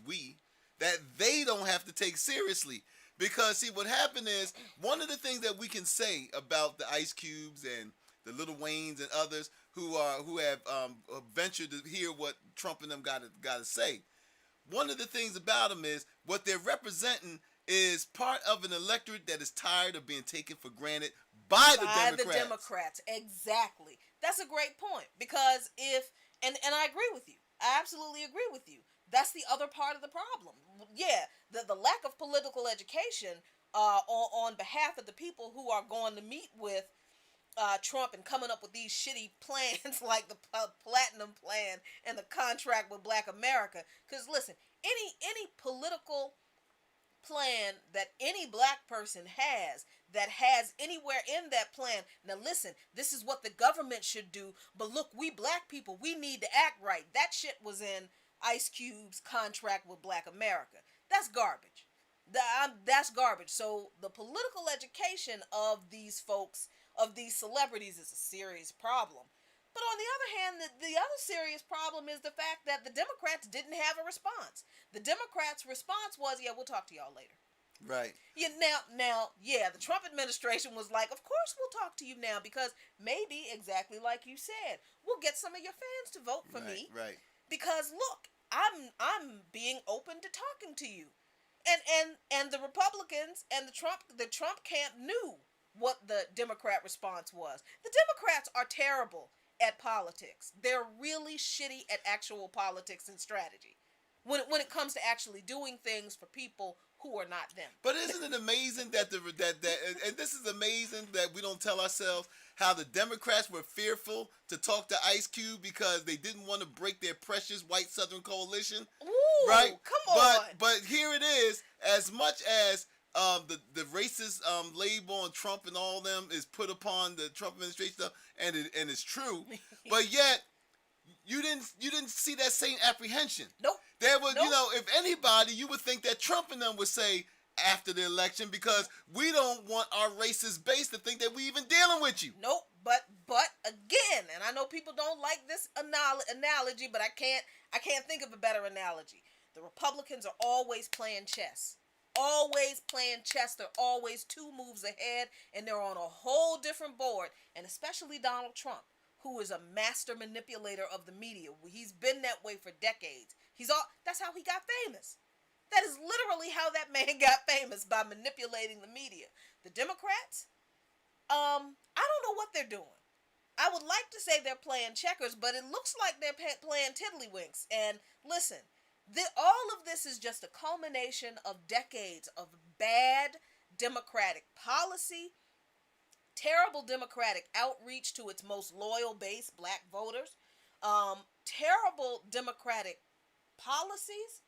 that they don't have to take seriously. Because see, what happened is, one of the things that we can say about the Ice Cubes and the Lil Waynes and others who have ventured to hear what Trump and them got to say. One of the things about them is what they're representing is part of an electorate that is tired of being taken for granted by the Democrats. Exactly. That's a great point, because and I agree with you. I absolutely agree with you. That's the other part of the problem. Yeah, the lack of political education on behalf of the people who are going to meet with Trump and coming up with these shitty plans like the platinum plan and the contract with Black America. Because listen, any political plan that any black person has that has anywhere in that plan, now listen, this is what the government should do, but look, we black people, we need to act right. That shit was in Ice Cube's contract with Black America. That's garbage. That's garbage. So the political education of these folks, of these celebrities, is a serious problem. But on the other hand, the other serious problem is the fact that the Democrats didn't have a response. The Democrats' response was, yeah, we'll talk to y'all later. Right. Yeah, the Trump administration was like, of course we'll talk to you now, because maybe, exactly like you said, we'll get some of your fans to vote for me. Right. Because look, I'm being open to talking to you. And the Republicans and the Trump camp knew what the Democrat response was. The Democrats are terrible at politics. They're really shitty at actual politics and strategy when it comes to actually doing things for people who are not them. But isn't it amazing that and this is amazing that we don't tell ourselves how the Democrats were fearful to talk to Ice Cube because they didn't want to break their precious white Southern coalition. Ooh, right? Come on. But here it is. As much as the racist label on Trump and all them is put upon the Trump administration stuff, and it's true, but yet you didn't see that same apprehension. Nope. There was, if anybody, you would think that Trump and them would say after the election, because we don't want our racist base to think that we even dealing with you. Nope. But again, and I know people don't like this analogy, but I can't think of a better analogy. The Republicans are always playing chess. Always playing chess. They're always 2 moves ahead, and they're on a whole different board. And especially Donald Trump, who is a master manipulator of the media. He's been that way for decades. That's how he got famous. That is literally how that man got famous, by manipulating the media. The Democrats, I don't know what they're doing. I would like to say they're playing checkers, but it looks like they're playing tiddlywinks. And listen, all of this is just a culmination of decades of bad Democratic policy, terrible Democratic outreach to its most loyal base, black voters, terrible Democratic policies.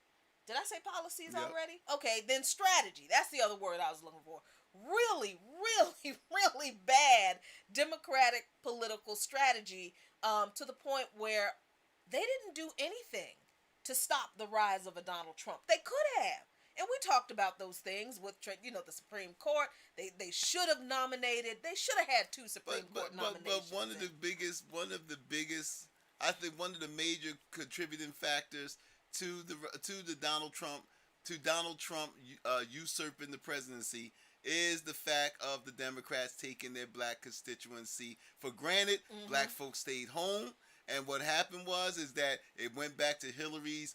Did I say policies already? Okay, then strategy. That's the other word I was looking for. Really, really, really bad Democratic political strategy, to the point where they didn't do anything to stop the rise of a Donald Trump. They could have. And we talked about those things with, the Supreme Court. They should have nominated. They should have had 2 Supreme Court nominations. But one of the biggest, I think one of the major contributing factors to Donald Trump usurping the presidency is the fact of the Democrats taking their black constituency for granted. Mm-hmm. Black folks stayed home, and what happened is that it went back to Hillary's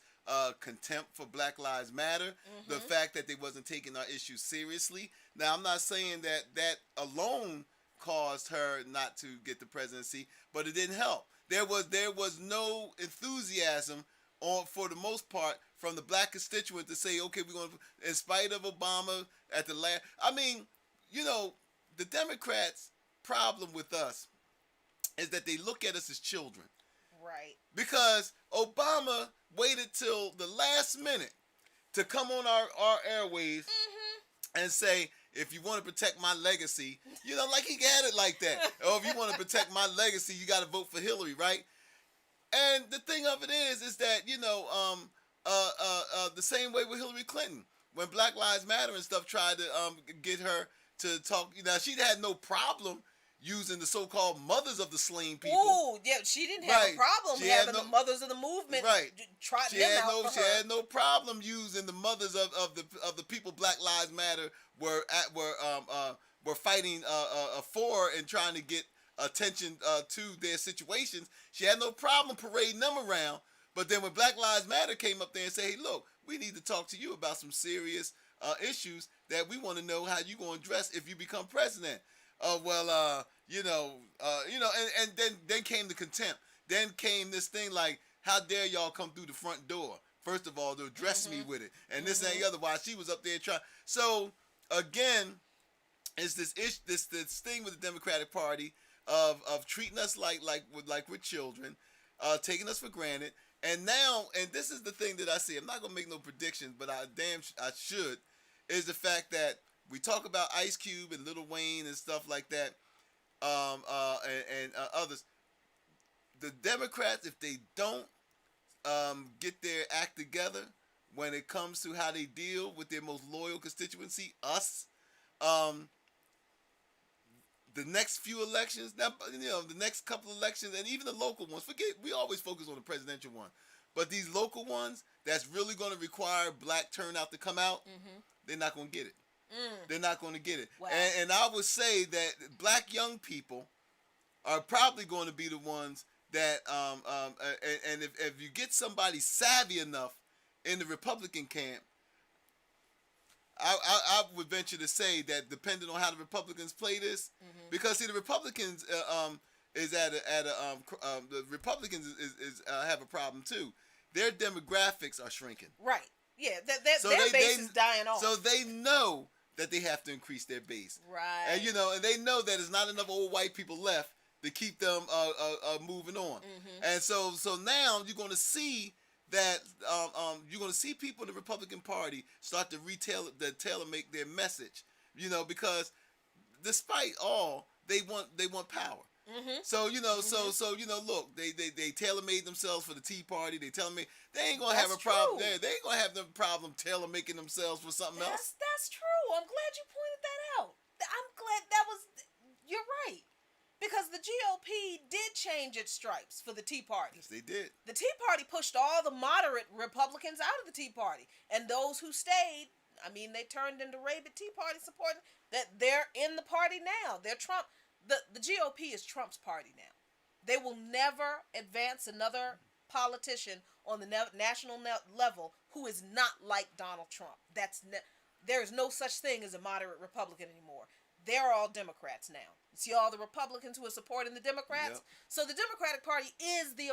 contempt for Black Lives Matter. Mm-hmm. The fact that they wasn't taking our issues seriously. Now, I'm not saying that alone caused her not to get the presidency, but it didn't help. There was no enthusiasm for the most part, from the black constituent to say, okay, we're going to, in spite of Obama at the last. I mean, the Democrats' problem with us is that they look at us as children. Right. Because Obama waited till the last minute to come on our airwaves and say, if you want to protect my legacy, like he had it like that. Or if you want to protect my legacy, you got to vote for Hillary, right? And the thing of it is that, the same way with Hillary Clinton, when Black Lives Matter and stuff tried to get her to talk, she had no problem using the so-called mothers of the slain people. Ooh, yeah, she didn't have a problem having the mothers of the movement trot them out for her. She had no problem using the mothers of the people Black Lives Matter were fighting for and trying to get attention to their situations. She had no problem parading them around. But then when Black Lives Matter came up there and said, hey, look, we need to talk to you about some serious issues that we want to know how you going to address if you become president. And then came the contempt. Then came this thing like, how dare y'all come through the front door? First of all, to address me with it. And this and the other, while she was up there trying. So, again, it's this thing with the Democratic Party of treating us like we're children, taking us for granted. And now, and this is the thing that I see, I'm not going to make no predictions, but I should, is the fact that we talk about Ice Cube and Lil Wayne and stuff like that, and others. The Democrats, if they don't get their act together when it comes to how they deal with their most loyal constituency, us, the next few elections, now, the next couple of elections, and even the local ones, we always focus on the presidential one, but these local ones that's really going to require black turnout to come out, they're not going to get it. They're not going to get it. Wow. And I would say that black young people are probably going to be the ones that, and if you get somebody savvy enough in the Republican camp, I would venture to say that depending on how the Republicans play this, because see the Republicans the Republicans have a problem too. Their demographics are shrinking. Right. Yeah. Their base is dying off. So they know that they have to increase their base. Right. And and they know that there's not enough old white people left to keep them moving on. And so now you're going to see that you're going to see people in the Republican Party start to tailor make their message, because despite all, they want power. So look, they tailor made themselves for the Tea Party. They ain't gonna have a problem. They ain't gonna have no problem tailor making themselves for something else. That's true. I'm glad you pointed that out. I'm glad you're right. Because the GOP did change its stripes for the Tea Party. Yes, they did. The Tea Party pushed all the moderate Republicans out of the Tea Party. And those who stayed, they turned into rabid Tea Party supporters. That they're in the party now. They're Trump. The GOP is Trump's party now. They will never advance another politician on the national level who is not like Donald Trump. There is no such thing as a moderate Republican anymore. They're all Democrats now. See all the Republicans who are supporting the Democrats. Yep. So the Democratic Party is the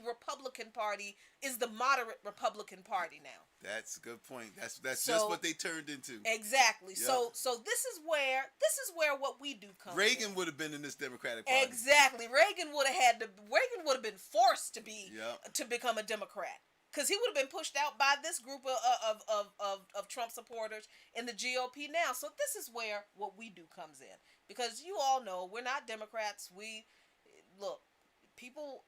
Republican Party, is the moderate Republican Party now. That's a good point. That's So, just what they turned into. Exactly. Yep. So this is where what we do comes. Reagan in. would have been in this Democratic Party. Exactly. Reagan would have been forced to be Yep. to become a Democrat. Because he would have been pushed out by this group of Trump supporters in the GOP now. So this is where what we do comes in. Because you all know we're not Democrats.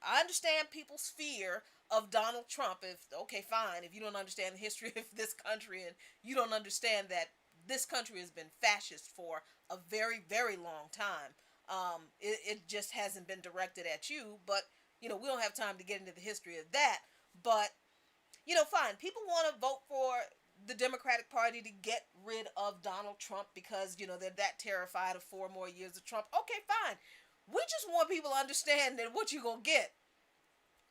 I understand people's fear of Donald Trump. If you don't understand the history of this country and you don't understand that this country has been fascist for a very, very long time, it just hasn't been directed at you. But, we don't have time to get into the history of that. But, fine. People want to vote for the Democratic Party to get rid of Donald Trump because, they're that terrified of 4 more years of Trump. Okay, fine. We just want people to understand that what you're going to get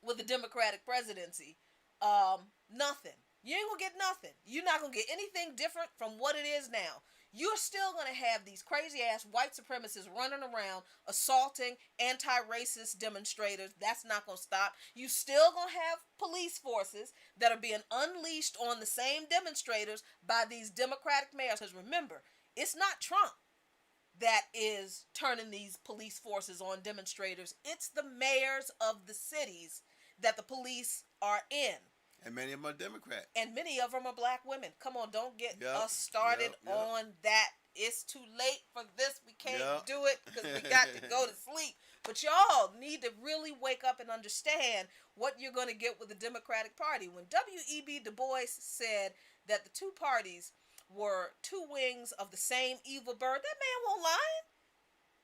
with the Democratic presidency, nothing. You ain't going to get nothing. You're not going to get anything different from what it is now. You're still going to have these crazy-ass white supremacists running around assaulting anti-racist demonstrators. That's not going to stop. You still going to have police forces that are being unleashed on the same demonstrators by these Democratic mayors. Because remember, it's not Trump that is turning these police forces on demonstrators. It's the mayors of the cities that the police are in. And many of them are Democrat. And many of them are black women. Come on, don't get us started on that. It's too late for this. We can't do it because we got to go to sleep. But y'all need to really wake up and understand what you're going to get with the Democratic Party. When W.E.B. Du Bois said that the two parties were two wings of the same evil bird, that man won't lie.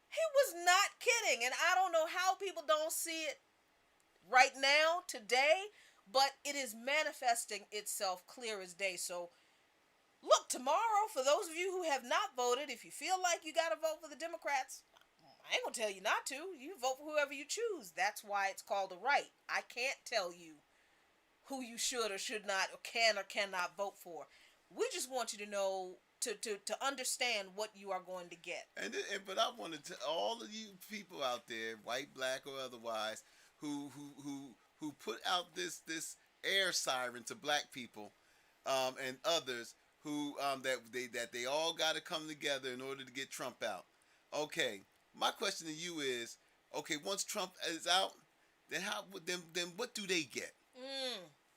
He was not kidding. And I don't know how people don't see it right now, today, but it is manifesting itself clear as day. So, look, tomorrow, for those of you who have not voted, if you feel like you got to vote for the Democrats, I ain't going to tell you not to. You vote for whoever you choose. That's why it's called a right. I can't tell you who you should or should not or can or cannot vote for. We just want you to know, to understand what you are going to get. But I wanted to all of you people out there, white, black, or otherwise, who put out this air siren to black people, and others who that they all got to come together in order to get Trump out. Okay, my question to you is, okay, once Trump is out, then what do they get?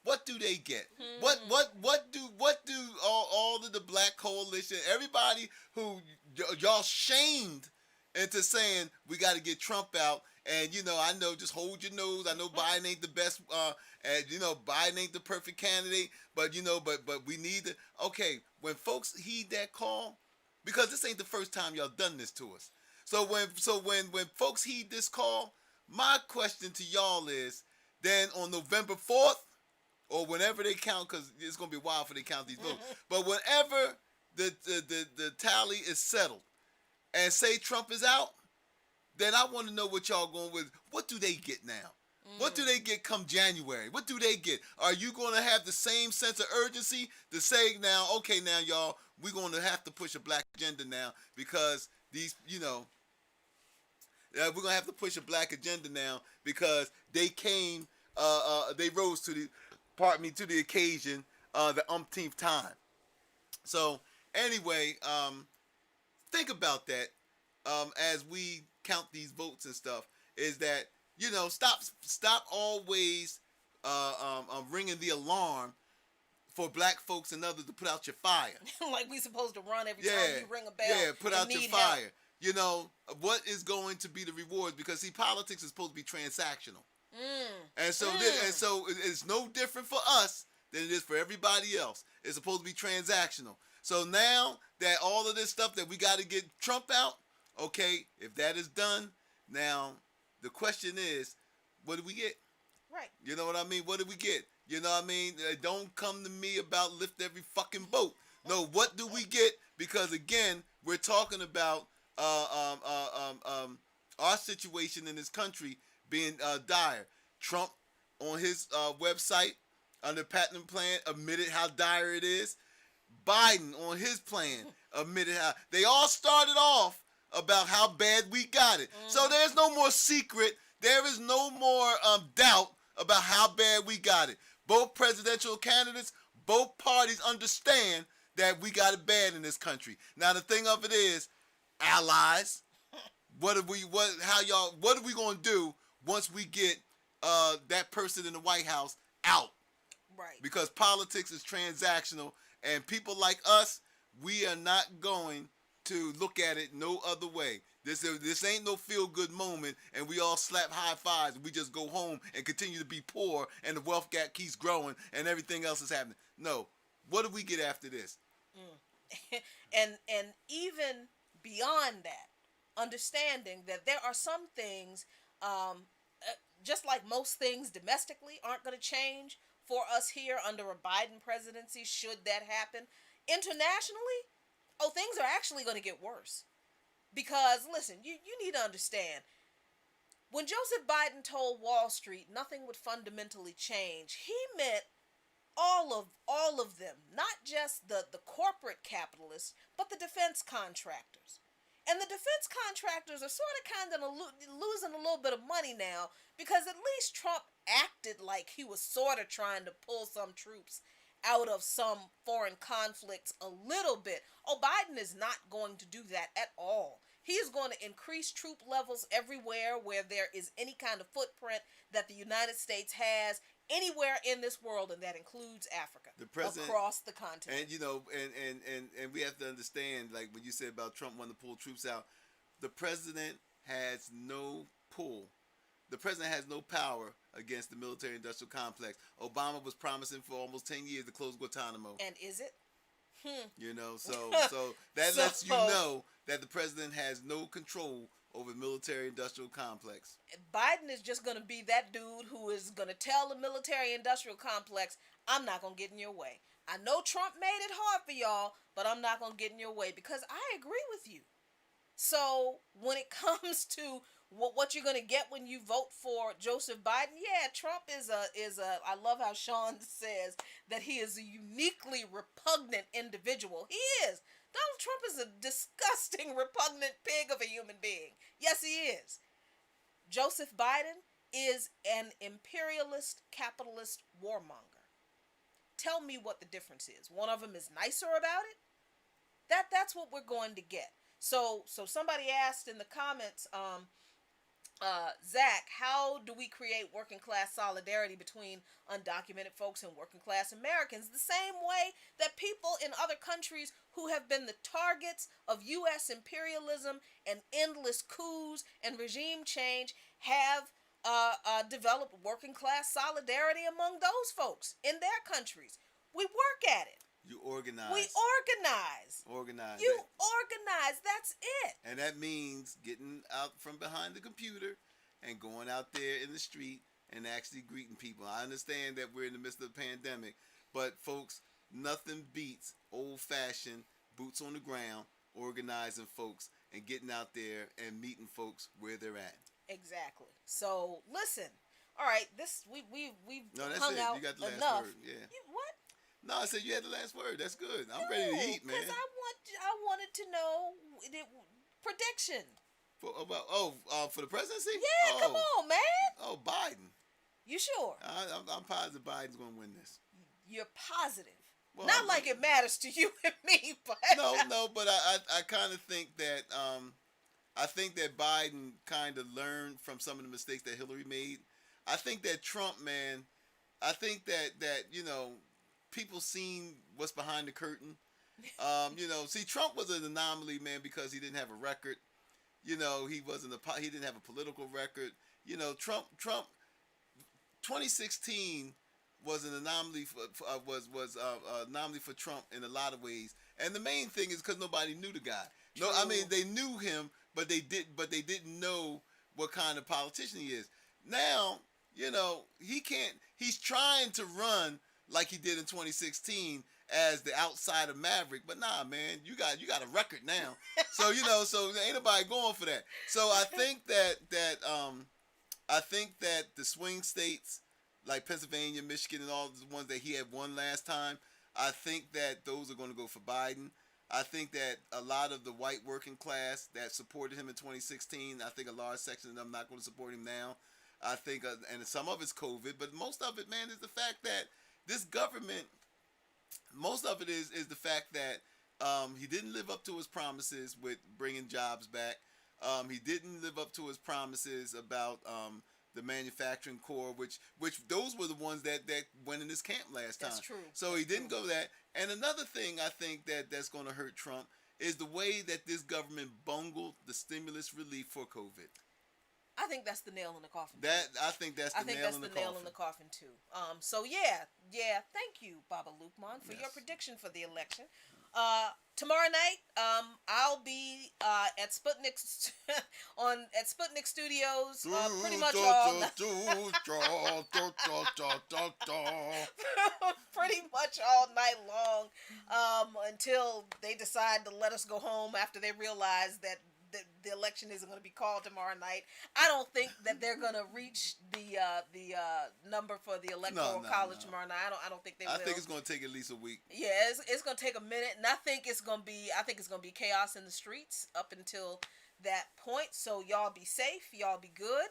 What do they get? What do all of the black coalition, everybody who y'all shamed into saying we got to get Trump out? And I know, just hold your nose. I know Biden ain't the best, and Biden ain't the perfect candidate, but but we need to. Okay, when folks heed that call, because this ain't the first time y'all done this to us. So when folks heed this call, my question to y'all is, then on November 4th, or whenever they count, because it's gonna be a while for they count these votes. But whenever the tally is settled, and say Trump is out, then I want to know what y'all going with. What do they get now? What do they get come January? What do they get? Are you going to have the same sense of urgency to say now, okay, now y'all, we're going to have to push a black agenda now because these, we're going to have to push a black agenda now because they came, they rose to the occasion the umpteenth time. So anyway, think about that as we count these votes and stuff, is that stop always ringing the alarm for black folks and others to put out your fire. Like we supposed to run every time you ring a bell. Yeah, put out your fire. What is going to be the rewards? Because see, politics is supposed to be transactional. And so it's no different for us than it is for everybody else. It's supposed to be transactional. So now that all of this stuff that we got to get Trump out, okay, if that is done, now the question is, what do we get? Right. You know what I mean? What do we get? You know what I mean? Don't come to me about lift every fucking boat. No, what do we get? Because again, we're talking about our situation in this country being dire. Trump on his website under patent plan admitted how dire it is. Biden on his plan admitted how they all started off about how bad we got it. So there's no more secret. There is no more doubt about how bad we got it. Both presidential candidates, both parties understand that we got it bad in this country. Now the thing of it is, allies, what are we going to do once we get that person in the White House out? Right. Because politics is transactional, and people like us, we are not going to look at it no other way. This ain't no feel-good moment, and we all slap high fives, and we just go home and continue to be poor, and the wealth gap keeps growing, and everything else is happening. No. What do we get after this? And even beyond that, understanding that there are some things, just like most things domestically, aren't going to change for us here under a Biden presidency, should that happen. Internationally, things are actually going to get worse. Because, listen, you need to understand, when Joseph Biden told Wall Street nothing would fundamentally change, he meant all of them, not just the corporate capitalists, but the defense contractors. And the defense contractors are sort of kind of losing a little bit of money now, because at least Trump acted like he was sort of trying to pull some troops out of some foreign conflicts a little bit. Biden is not going to do that at all. He is going to increase troop levels everywhere where there is any kind of footprint that the United States has anywhere in this world, and that includes Africa, across the continent. And and we have to understand, like when you said about Trump wanting to pull troops out, the president has no pull. The president has no power against the military-industrial complex. Obama was promising for almost 10 years to close Guantanamo. And is it? So that lets you know that the president has no control over the military-industrial complex. Biden is just going to be that dude who is going to tell the military-industrial complex, I'm not going to get in your way. I know Trump made it hard for y'all, but I'm not going to get in your way, because I agree with you. So when it comes to what you're going to get when you vote for Joseph Biden, yeah, Trump is a I love how Sean says that he is a uniquely repugnant individual. He is. Donald Trump is a disgusting, repugnant pig of a human being. Yes, he is. Joseph Biden is an imperialist, capitalist warmonger. Tell me what the difference is. One of them is nicer about it. That's what we're going to get. So somebody asked in the comments, Zach, how do we create working class solidarity between undocumented folks and working class Americans? The same way that people in other countries who have been the targets of U.S. imperialism and endless coups and regime change have developed working class solidarity among those folks in their countries. We work at it. You organize. We organize. Organize. You organize. That's it. And that means getting out from behind the computer and going out there in the street and actually greeting people. I understand that we're in the midst of a pandemic, but folks, nothing beats old-fashioned boots on the ground, organizing folks and getting out there and meeting folks where they're at. Exactly. So listen. All right. We've that's hung it. out You got the last enough. word. Yeah. What? No, I said you had the last word. That's good. I'm ready to eat, man. Because I wanted to know prediction. For the presidency? Yeah, come on, man. Oh, Biden. You sure? I'm positive Biden's gonna win this. You're positive. Well, Not like it matters to you and me, but no, but I kind of think that Biden kind of learned from some of the mistakes that Hillary made. I think that Trump, man. I think that people seen what's behind the curtain. See, Trump was an anomaly, man, because he didn't have a record. He didn't have a political record. Trump 2016 was an anomaly anomaly for Trump in a lot of ways. And the main thing is because nobody knew the guy. True. No, I mean they knew him, but they didn't know what kind of politician he is. Now, he can't. He's trying to run like he did in 2016 as the outsider maverick, but nah, man, you got a record now. So so ain't nobody going for that. So I think that I think that the swing states like Pennsylvania, Michigan, and all the ones that he had won last time, I think that those are going to go for Biden. I think that a lot of the white working class that supported him in 2016, I think a large section of them not going to support him now. I think, and some of it's COVID, but most of it, man, is the fact that this government, most of it is the fact that he didn't live up to his promises with bringing jobs back. He didn't live up to his promises about the manufacturing core, which those were the ones that went in his camp last time. That's true. So he didn't go that. And another thing I think that's going to hurt Trump is the way that this government bungled the stimulus relief for COVID. I think that's the nail in the coffin. I think that's the nail in the coffin Too. So yeah. Thank you, Baba Lukman, for your prediction for the election. Tomorrow night, I'll be at Sputnik at Sputnik Studios. Pretty much all pretty much all night long, until they decide to let us go home after they realize that the election isn't going to be called tomorrow night. I don't think that they're going to reach the number for the electoral college tomorrow night. I don't think they will. I think it's going to take at least a week. Yeah, it's going to take a minute, and I think it's going to be chaos in the streets up until that point. So y'all be safe, y'all be good.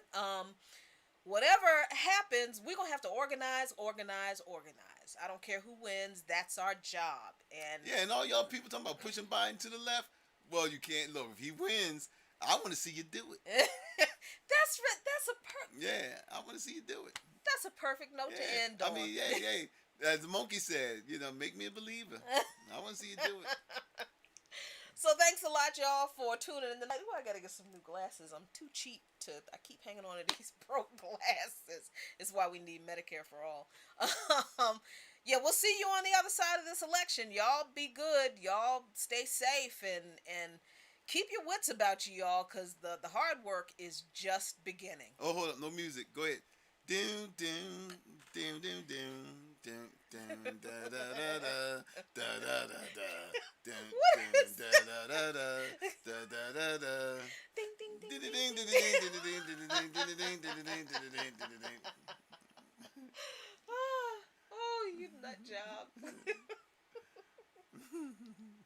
Whatever happens, we're going to have to organize. I don't care who wins. That's our job. And all y'all people talking about pushing Biden to the left. Well, you can't. Look, if he wins, I want to see you do it. I want to see you do it. That's a perfect note to end on. I mean, hey, as the monkey said, make me a believer. I want to see you do it. So thanks a lot, y'all, for tuning in tonight. I gotta get some new glasses. I'm too cheap I keep hanging on to these broke glasses. It's why we need Medicare for all. Yeah, we'll see you on the other side of this election. Y'all be good. Y'all stay safe and keep your wits about you, y'all, because the hard work is just beginning. Oh, hold up. No music. Go ahead. Doom, doom, doom, doom, doom, doom, doom, da da da da da da da da. What is da da da da da da da. Ding ding ding. Ding ding ding ding ding ding ding ding ding ding ding ding ding ding ding.